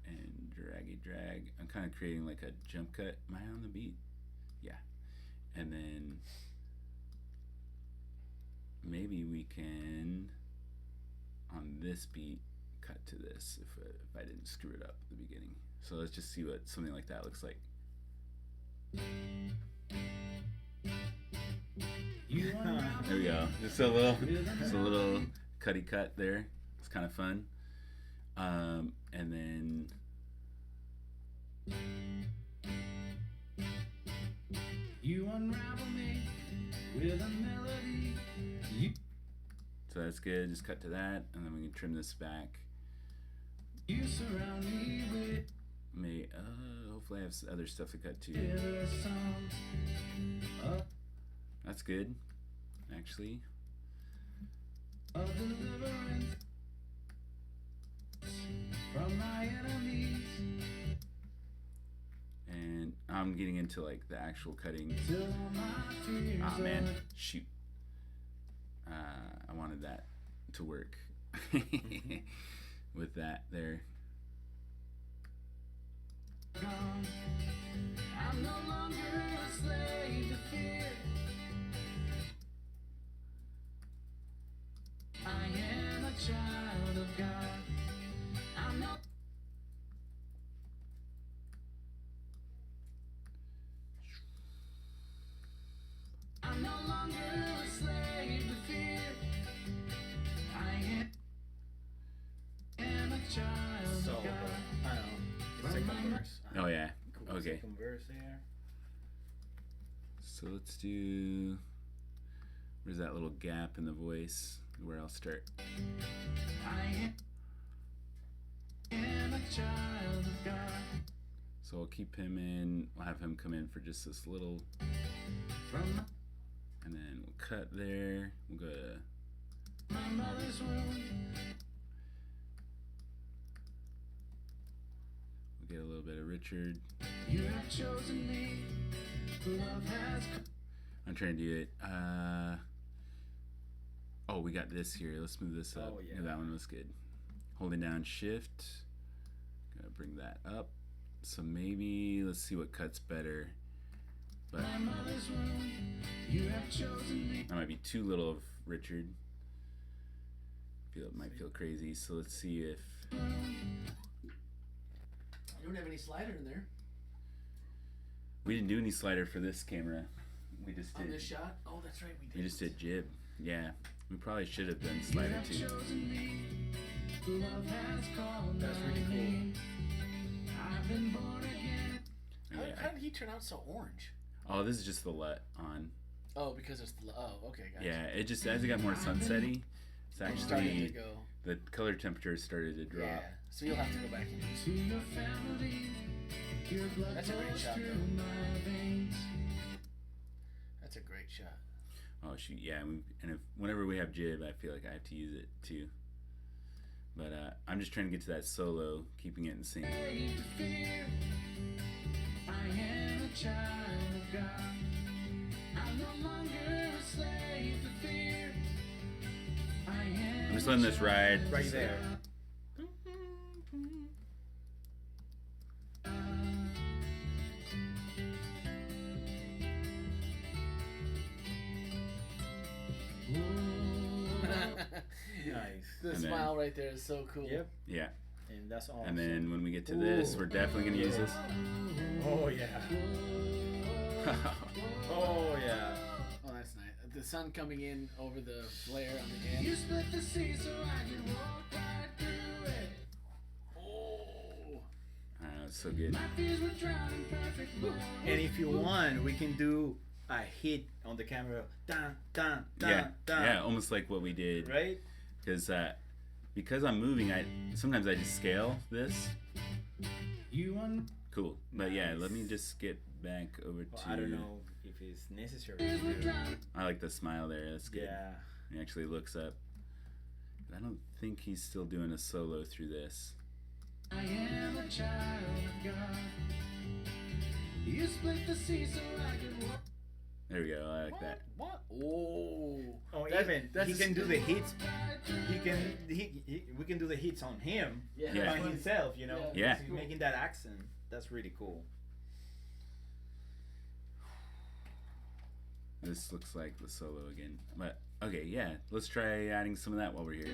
and draggy drag. I'm kind of creating like a jump cut. Am I on the beat? Yeah. And then maybe we can, on this beat, cut to this if I didn't screw it up at the beginning. So let's just see what something like that looks like. There we go. Just a little cutty cut there. It's kind of fun. And then You unravel me with a melody. so that's good. Just cut to that, and then we can trim this back. You surround me with Hopefully I have other stuff to cut too. a song. That's good, actually. Of deliverance from my enemies. And I'm getting into like the actual cutting. Till all my fears Ah man, are shoot. I wanted that to work with that there. gone. I'm no longer a slave to fear. I am a child of God. I'm no longer a slave to fear. I am a child So, of God. I don't know. The second verse. Oh yeah. Cool Okay. Second verse there. So let's do. Where's that little gap in the voice where I'll start? I am a child of God. So I'll keep him in. We'll have him come in for just this little, From and then we'll cut there. We'll go to. my mother's womb. We'll get a little bit of Richard. You have chosen me. Love has come. I'm trying to do it. Oh, we got this here. Let's move this up. Oh, yeah. That one was good. Holding down Shift. Gotta bring that up. So maybe let's see what cuts better. But My mother's womb. You have chosen me. that might be too little of Richard. It might feel crazy. So let's see if You don't have any slider in there we didn't do any slider for this camera. We just on did. this shot. Oh, that's right, we did. We just did jib. Yeah, we probably should have done You slider have too. chosen me. Love has called That's my really cool. name. I've been born again. How did he turn out so orange? Oh, this is just the LUT on. Oh, because it's okay, gotcha. Yeah, it just as it got more sunsetty, it's It started to actually go. the color temperature started to drop. Yeah, so you'll have to go back and To your family. Your blood That's a great flows shot, through though. my veins. That's a great shot. Oh shoot, yeah, and if whenever we have jib, I feel like I have to use it too. But I'm just trying to get to that solo, keeping it in sync. Slave to fear. I am a child of God. I'm no longer a slave to fear. I am I'm just letting this ride. Right there. Nice. The And then- smile right there is so cool. Yep. Yeah, And that's awesome. and then when we get to this, we're definitely gonna use this. Oh yeah. Oh yeah. Oh, that's nice. The sun coming in over the flare on the You end. split the sea so I could walk right through it. Oh. So so good. My fears were drowned in perfect love. And if you want, we can do a hit on the camera. Dun, dun, dun, Yeah, dun. yeah, almost like what we did. Right? Because I'm moving, sometimes I just scale this. You un- Cool. But yeah, let me just get back over Well, to. I don't know if it's necessary. fears were to do. drowned. I like the smile there. That's good. Yeah. He actually looks up. I don't think he's still doing a solo through this. I am a child of God. You split the sea so I could walk. There we go. I like that. What? Oh. Oh, That- even that's he a can do the hits. Right through He can. We can do the hits on him Yeah. by himself. You know. Yeah. He's making that accent. That's really cool. This looks like the solo again. But okay, yeah. Let's try adding some of that while we're here.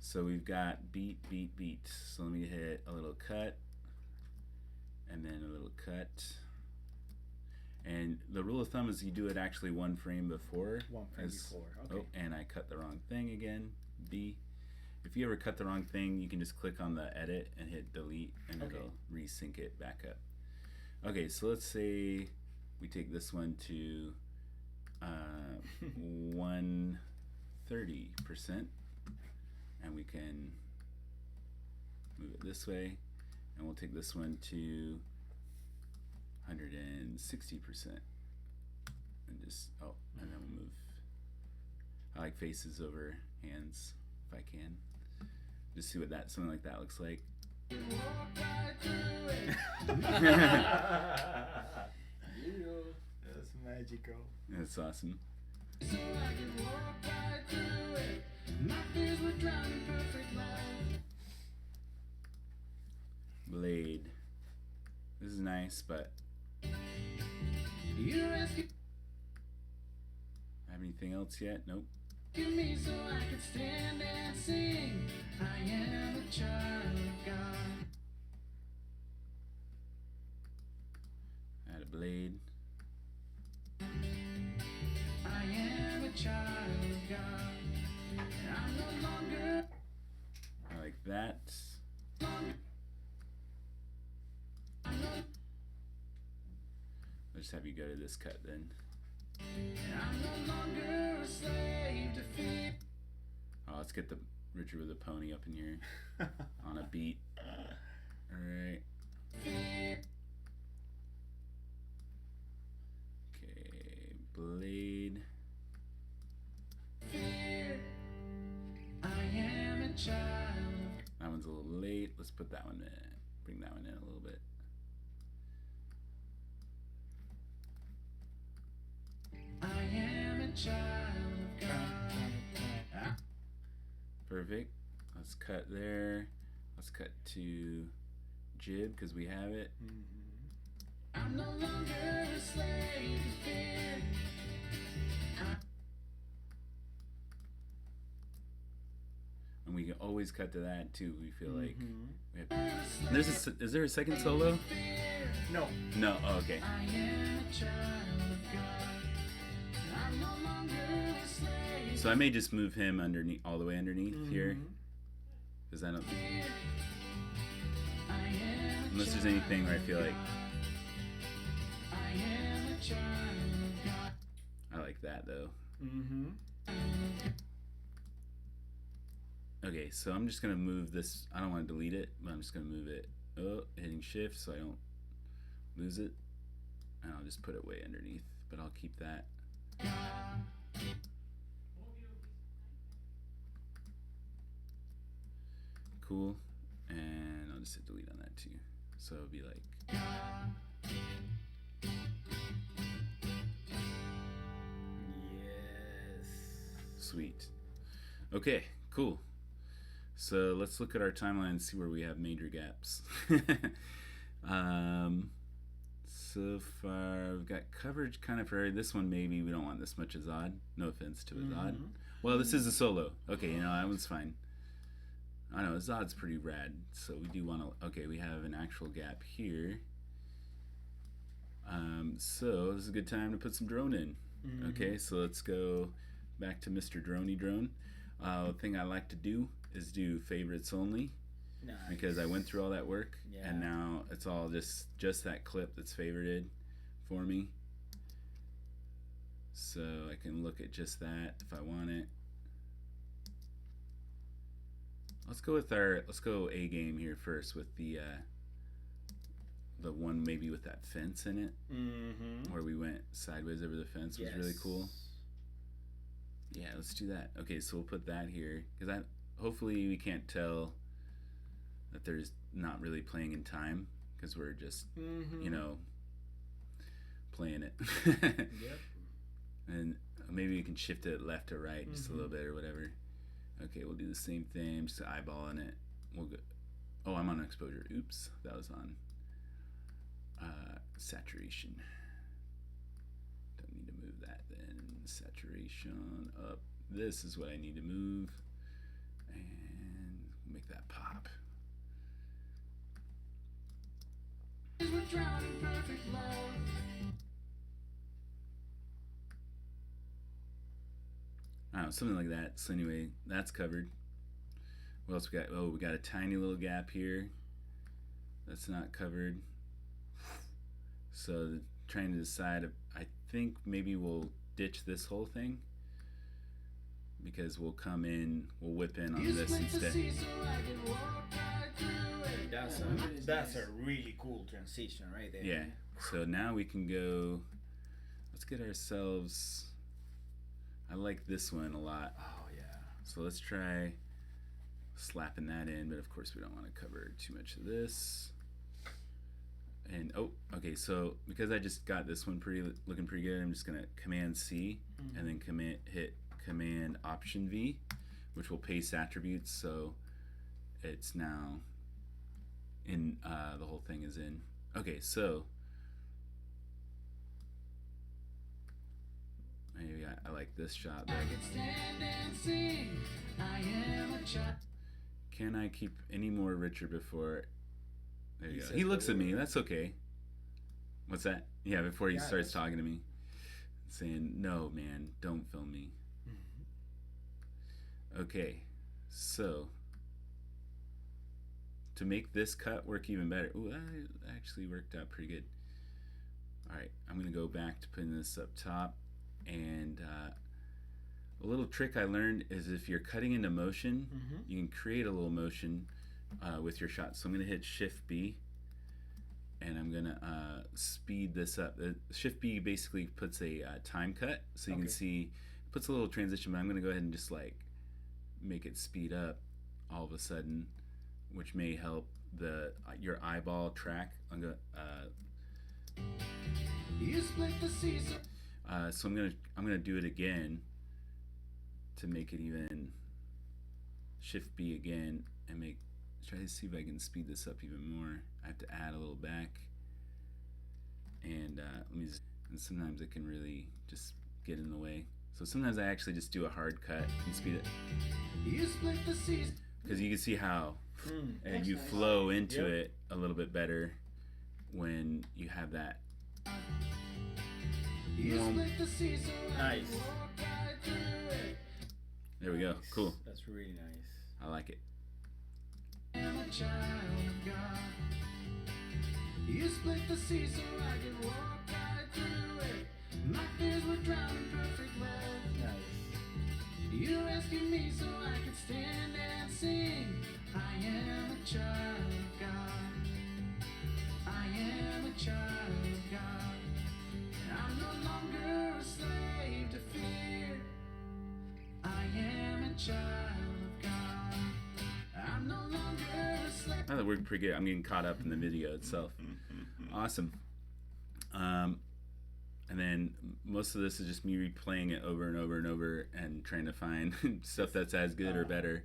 So we've got beat, beat, beat. So let me hit a little cut. And then a little cut. And the rule of thumb is you do it actually one frame before. One frame before, okay. Oh, and I cut the wrong thing again. B. If you ever cut the wrong thing, you can just click on the edit and hit delete, and Okay. it'll resync it back up. Okay, so let's say we take this one to 130%, and we can move it this way, and we'll take this one to 160%, and just and then we'll move. I like faces over hands if I can. Just see what something like that looks like. That's magical. That's awesome. so I could walk right through it. My fears were drowned in perfect love. Blade. This is nice, but You rescued have anything else yet? Nope. me so I could stand and sing. I am a child of God. Add a blade. I am a child of God. And I'm no longer, I like that. I'm no, I'll just have you go to this cut then. and I'm no longer a slave to fear. Oh, let's get the Richard with the pony up in here on a beat. Alright. Fear. Okay, blade. Fear. I am a child. That one's a little late. Let's put that one in. Bring that one in a little bit. I am a child of God. Perfect. Let's cut there. Let's cut to jib because we have it. I'm no longer a slave to fear. And we can always cut to that too. We feel like we have. I'm a slave Is there a second solo? to fear. No. No. Oh, okay. I am a child of God. I'm no longer a slave. So I may just move him underneath, all the way underneath here, because I don't. I am a Unless there's anything where I feel like I am a child of God. I like that though. Mm-hmm. Okay, so I'm just gonna move this. I don't want to delete it, but I'm just gonna move it. Oh, hitting shift so I don't lose it, and I'll just put it way underneath. But I'll keep that. Cool, and I'll just hit delete on that too. So it'll be like. Yes. Sweet. Okay, cool. So let's look at our timeline and see where we have major gaps. So far, we've got coverage kind of for this one. Maybe we don't want this much Azad. No offense to Azad. Well, this is a solo. Okay, you know, that one's fine. I know, Azad's pretty rad. So we do want to... Okay, we have an actual gap here. So this is a good time to put some drone in. Okay, so let's go back to Mr. Droney Drone. The thing I like to do is do favorites only. because I went through all that work, Yeah. and now it's all just that clip that's favorited for me. So I can look at just that if I want it. Let's go A game here first with the one maybe with that fence in it, Mm-hmm. where we went sideways over the fence was really cool. Yeah, let's do that. Okay, so we'll put that here because hopefully we can't tell that there's not really playing in time because we're just playing it. Yep. And maybe we can shift it left to right just a little bit or whatever. Okay, we'll do the same thing. I'm just eyeballing it. We'll go. Oh, I'm on exposure. Oops, that was on saturation. Don't need to move that then. Saturation up. This is what I need to move, and make that pop. We're drowning perfect love. I don't know, something like that. So anyway, that's covered. What else we got? Oh, we got a tiny little gap here. That's not covered. So trying to decide. I think maybe we'll ditch this whole thing because we'll whip in on this instead. That's a really cool transition right there. Yeah. So now we can go. Let's get ourselves. I like this one a lot. Oh yeah. So let's try slapping that in, but of course we don't want to cover too much of this. And okay, so because I just got this one looking pretty good, I'm just gonna Command C and then hit Command Option V, which will paste attributes, so it's now in the whole thing is in. Okay, so maybe I like this shot though. I can stand and sing. I am a child. Can I keep any more richer before? There you go. says He looks go. at me. That's okay. What's that? Yeah, before he Yeah, starts that's- talking to me, saying, "No, man, don't film me." Okay, so to make this cut work even better, ooh, that actually worked out pretty good. All right, I'm gonna go back to putting this up top, and a little trick I learned is if you're cutting into motion, you can create a little motion with your shot. So I'm gonna hit Shift B, and I'm gonna speed this up. Shift B basically puts a time cut, so you can see, puts a little transition. But I'm gonna go ahead and just like make it speed up all of a sudden, which may help your eyeball track. I'm gonna You split the season. so I'm gonna do it again to make it even. Shift B again and try to see if I can speed this up even more. I have to add a little back, and and sometimes it can really just get in the way. So sometimes I actually just do a hard cut and speed it, You split the season. because you can see how you flow into it a little bit better when you have that. You split the season. Nice. Walk right through it. There we go. Cool. That's really nice. I like it. I am a child of God. You split the sea so I can walk right through it. My fears were drowned in perfect love. Nice. You rescued me so I could stand and sing. I am a child of God. I am a child of God. And I'm no longer a slave to fear. I am a child of God. I'm no longer a slave. Oh, that worked pretty good. I'm getting caught up in the video itself. Awesome. And then most of this is just me replaying it over and over and over and trying to find stuff that's as good or better.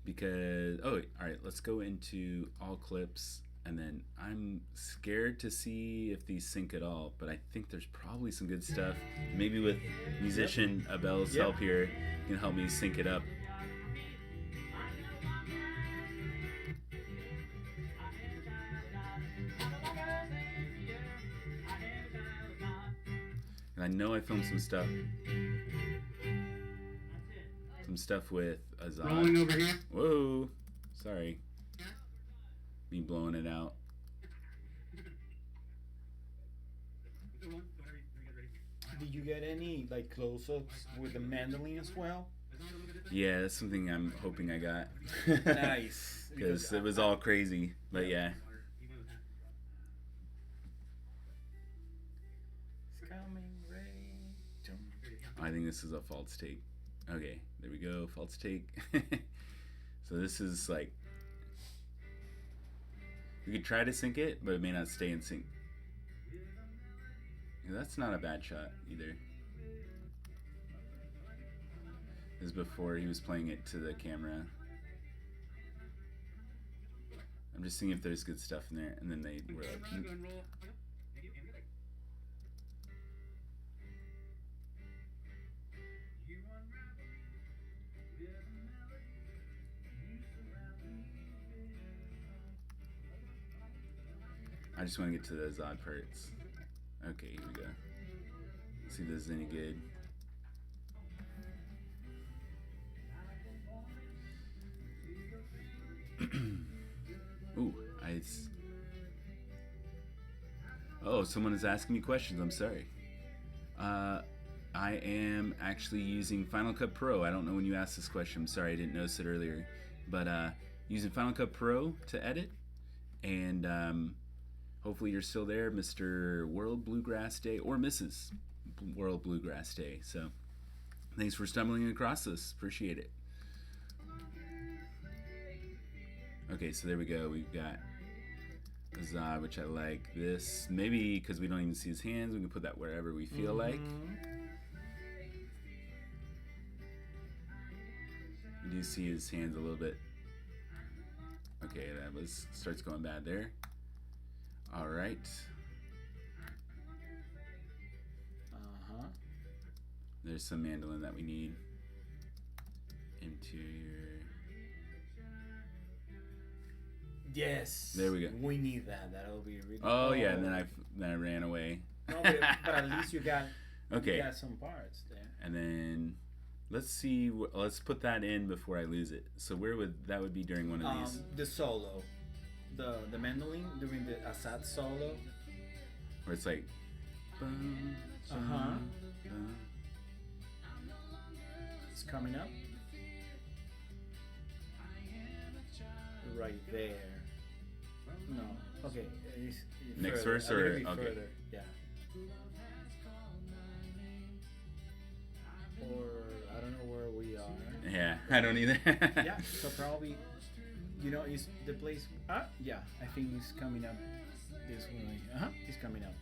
Because, all right, let's go into all clips. And then I'm scared to see if these sync at all, but I think there's probably some good stuff. Maybe with musician Abel's help here, he can help me sync it up. And I know I filmed some stuff with Azad. Rolling over here. Whoa. Sorry. Me blowing it out. Did you get any like close-ups with the mandolin as well? Yeah, that's something I'm hoping I got. Nice. Because it was all crazy. But yeah. It's coming, rain. I think this is a false take. Okay, there we go. False take. So this is like, we could try to sync it, but it may not stay in sync. Yeah, that's not a bad shot either. This is before he was playing it to the camera. I'm just seeing if there's good stuff in there, and then they were like, I just want to get to those odd parts. Okay, here we go. Let's see if this is any good. Ooh, oh, someone is asking me questions. I'm sorry. I am actually using Final Cut Pro. I don't know when you asked this question. I'm sorry, I didn't notice it earlier. But using Final Cut Pro to edit. And hopefully you're still there, Mr. World Bluegrass Day, or Mrs. World Bluegrass Day. So thanks for stumbling across this. Appreciate it. Okay, so there we go. We've got Azad, which I like. This, maybe because we don't even see his hands, we can put that wherever we feel like. We do see his hands a little bit. Okay, that starts going bad there. All right. There's some mandolin that we need. Interior. Yes. There we go. We need that. That'll be really. Oh yeah, and then I ran away. No, but at least you got. Okay. You got some parts there. And then let's see. Let's put that in before I lose it. So where would that would be during one of these? The solo, the mandolin during the Assad solo. Where it's like. It's coming up. Right there. No. Okay. Next further, verse a little or bit okay. Further. Yeah. Or I don't know where we are. Yeah, I don't either. Yeah. So probably, is the place? Yeah. I think it's coming up this way. It's coming up.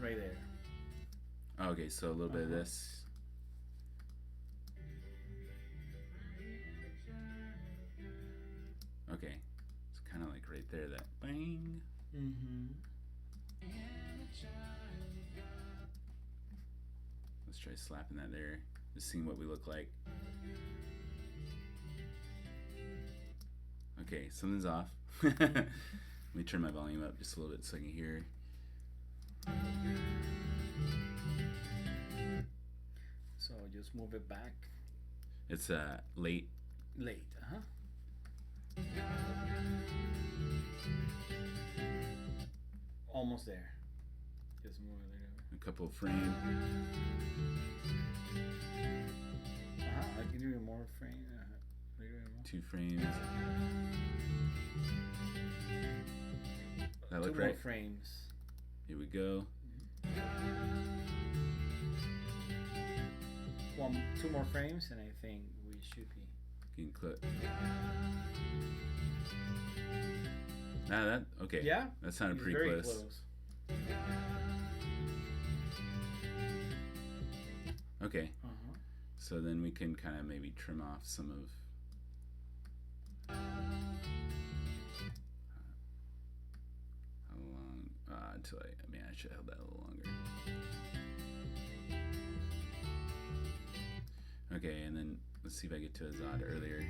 Right there. Okay, so a little bit of this. Okay, it's kind of like right there, that bang. Let's try slapping that there, just seeing what we look like. Okay, something's off. Let me turn my volume up just a little bit so I can hear. So just move it back. It's late. Late, Almost there. Just move it there. A couple of frames. I can do more frame. 2 frames. That look 2 more right? frames. Here we go. 2 more frames, and I think we should be Getting clipped. Okay. Yeah. That sounded It's pretty very close. Okay. So then we can kind of maybe trim off some of. How long? Until I should have held that a little longer. Okay, and then let's see if I get to Azad earlier.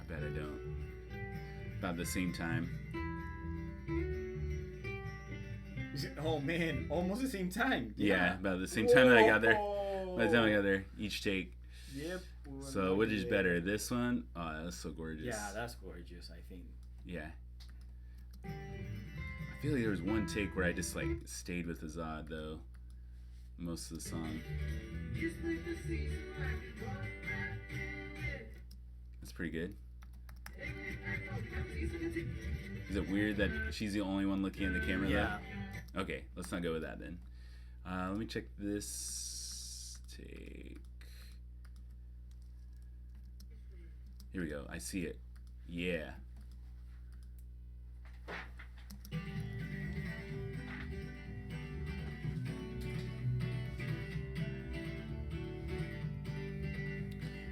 I bet I don't. About the same time. Oh man, almost the same time. Yeah, about the same time that I got there. Whoa. By the time I got there, each take. Yep. So which is better, this one? Oh, that's so gorgeous. Yeah, that's gorgeous. I think. Yeah. I feel like there was one take where I just like stayed with Azad though, most of the song. That's pretty good. Is it weird that she's the only one looking at the camera Yeah. though? Okay, let's not go with that then. Let me check this take. Here we go. I see it. Yeah.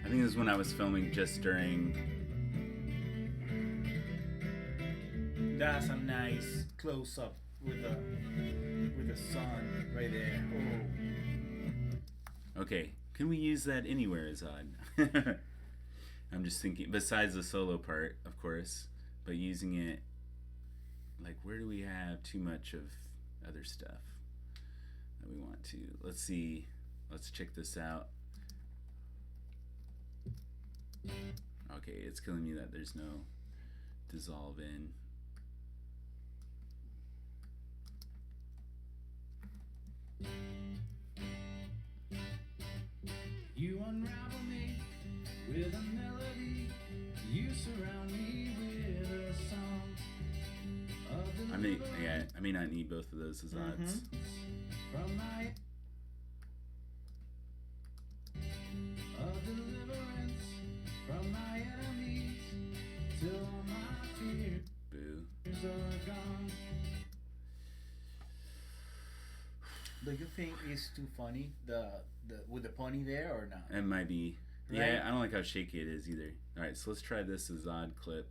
I think this is when I was filming just during. That's a nice close up with the sun right there. Oh. Okay, can we use that anywhere, Azad? I'm just thinking, besides the solo part, of course, but using it, like, where do we have too much of other stuff that we want to? Let's see. Let's check this out. Okay, it's killing me that there's no dissolve in. You unravel me with a melody. You surround me with a song of I may not need both of those Azads. from my of deliverance from my enemies till all my fears Boo. are gone. Do you think it's too funny the with the pony there or not? It might be. Right. Yeah, I don't like how shaky it is either. Alright, so let's try this Azad clip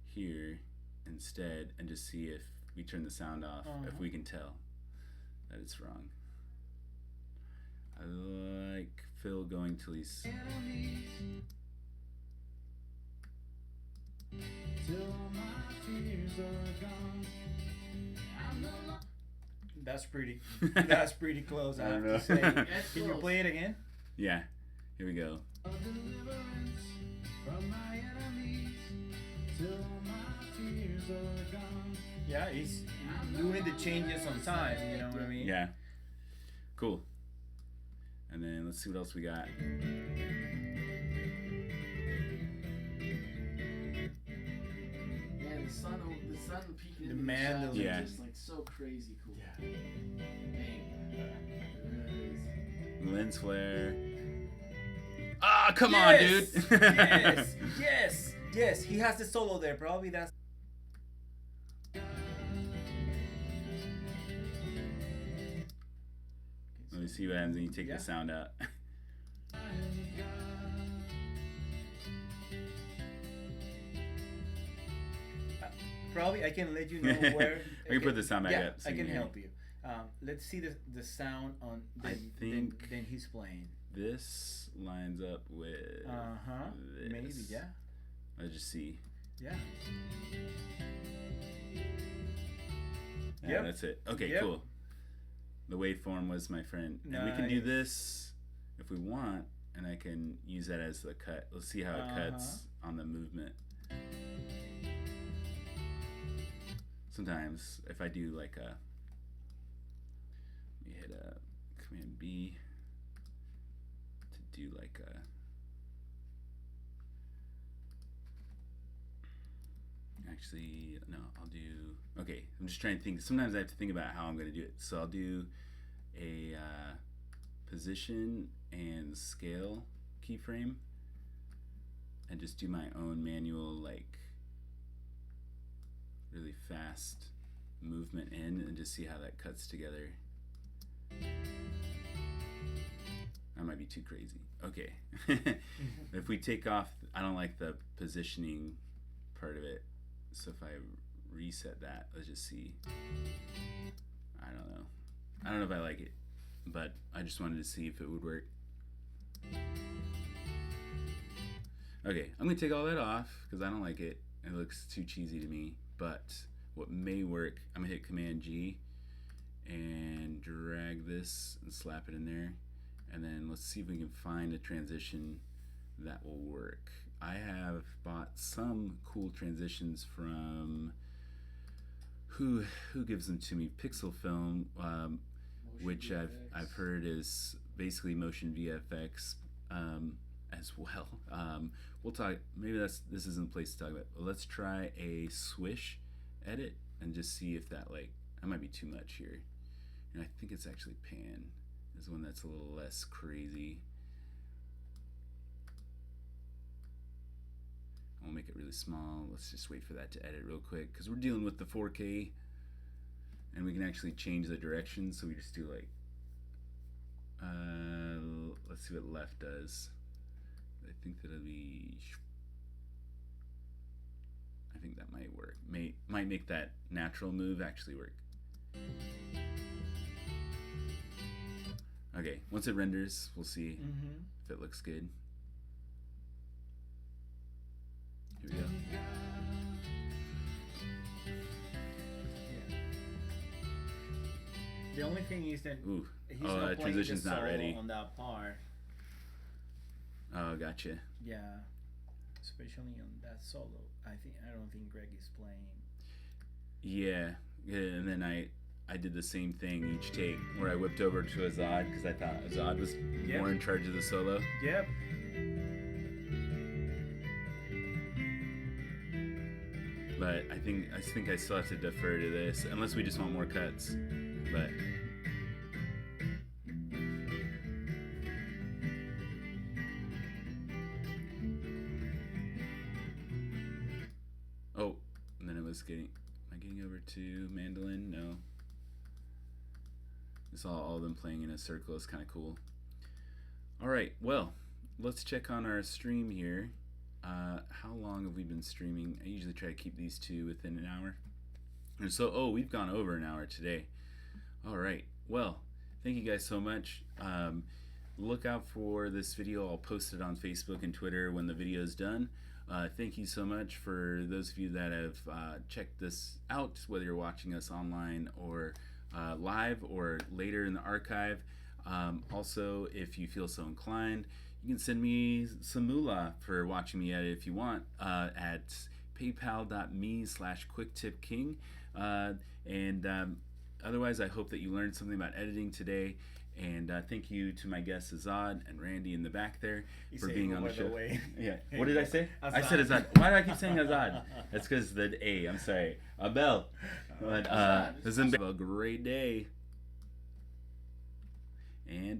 here instead and just see if we turn the sound off, if we can tell that it's wrong. I like Phil going till he's. Enemies till all my fears are gone. I'm no longer That's pretty close. I have don't know. to say. That's Can you close. play it again? Yeah, here we go. of deliverance from my enemies till all my fears are gone. Yeah, he's doing the changes on time. You know what I mean? Yeah. Cool. And then let's see what else we got. Man, the sun peeking The into mandolin. the Yeah. shots is just like so crazy cool. Yeah. Dang. Lens flare. Ah, come on, dude. yes. He has the solo there. Probably that's. Let me see what happens when you take Yeah. the sound out. Probably I can let you know where. I can put the sound back yeah, up so I you can can hear help you. Let's see the sound on. I think- then he's playing. This lines up with. This. Maybe yeah. Let's just see. Yeah. Yeah, Yep. that's it. Okay, Yep. cool. The waveform was my friend. And we can do Nice. this if we want, and I can use that as the cut. Let's see how it cuts on the movement. Sometimes, if I do like a. Let me hit a Command B to do like a. Actually, no, I'll do. Okay, I'm just trying to think. Sometimes I have to think about how I'm going to do it. So I'll do a position and scale keyframe and just do my own manual, like, really fast movement in and just see how that cuts together. That might be too crazy. Okay. If we take off, I don't like the positioning part of it. So if I reset that, let's just see. I don't know if I like it, but I just wanted to see if it would work. Okay, I'm gonna take all that off because I don't like it. It looks too cheesy to me. But what may work, I'm gonna hit Command G and drag this and slap it in there. And then let's see if we can find a transition that will work. I have bought some cool transitions from who gives them to me? Pixel Film, which I've heard is basically motion VFX as well. We'll talk. Maybe this isn't the place to talk about. But let's try a swish edit and just see if that might be too much here. And I think it's actually pan is one that's a little less crazy. I'll make it really small. Let's just wait for that to edit real quick because we're dealing with the 4K and we can actually change the direction. So we just do let's see what left does. I think that might work. Might make that natural move actually work. Okay, once it renders, we'll see if it looks good. Here we go. The only thing is that Ooh. he's Oh, not that playing transition's the not solo ready. on that part. Oh, gotcha. Yeah, especially on that solo. I don't think Greg is playing. Yeah, and then I did the same thing each take where I whipped over to Azad because I thought Azad was more in charge of the solo. Yep. But I think I still have to defer to this unless we just want more cuts. But oh, and then it was am I getting over to mandolin? No. It's all of them playing in a circle is kind of cool. All right, well, let's check on our stream here. How long have we been streaming? I usually try to keep these two within an hour. And so, we've gone over an hour today. All right, well, thank you guys so much. Look out for this video. I'll post it on Facebook and Twitter when the video is done. Thank you so much for those of you that have checked this out, whether you're watching us online or live or later in the archive. Also, if you feel so inclined, you can send me some moolah for watching me edit if you want at paypal.me/quicktipking. Otherwise, I hope that you learned something about editing today. And thank you to my guests Azad and Randy in the back there for being on the show. Yeah. What did I say? Azad. I said Azad. Why do I keep saying Azad? That's because the A. I'm sorry. Abel. But this has been a great day. And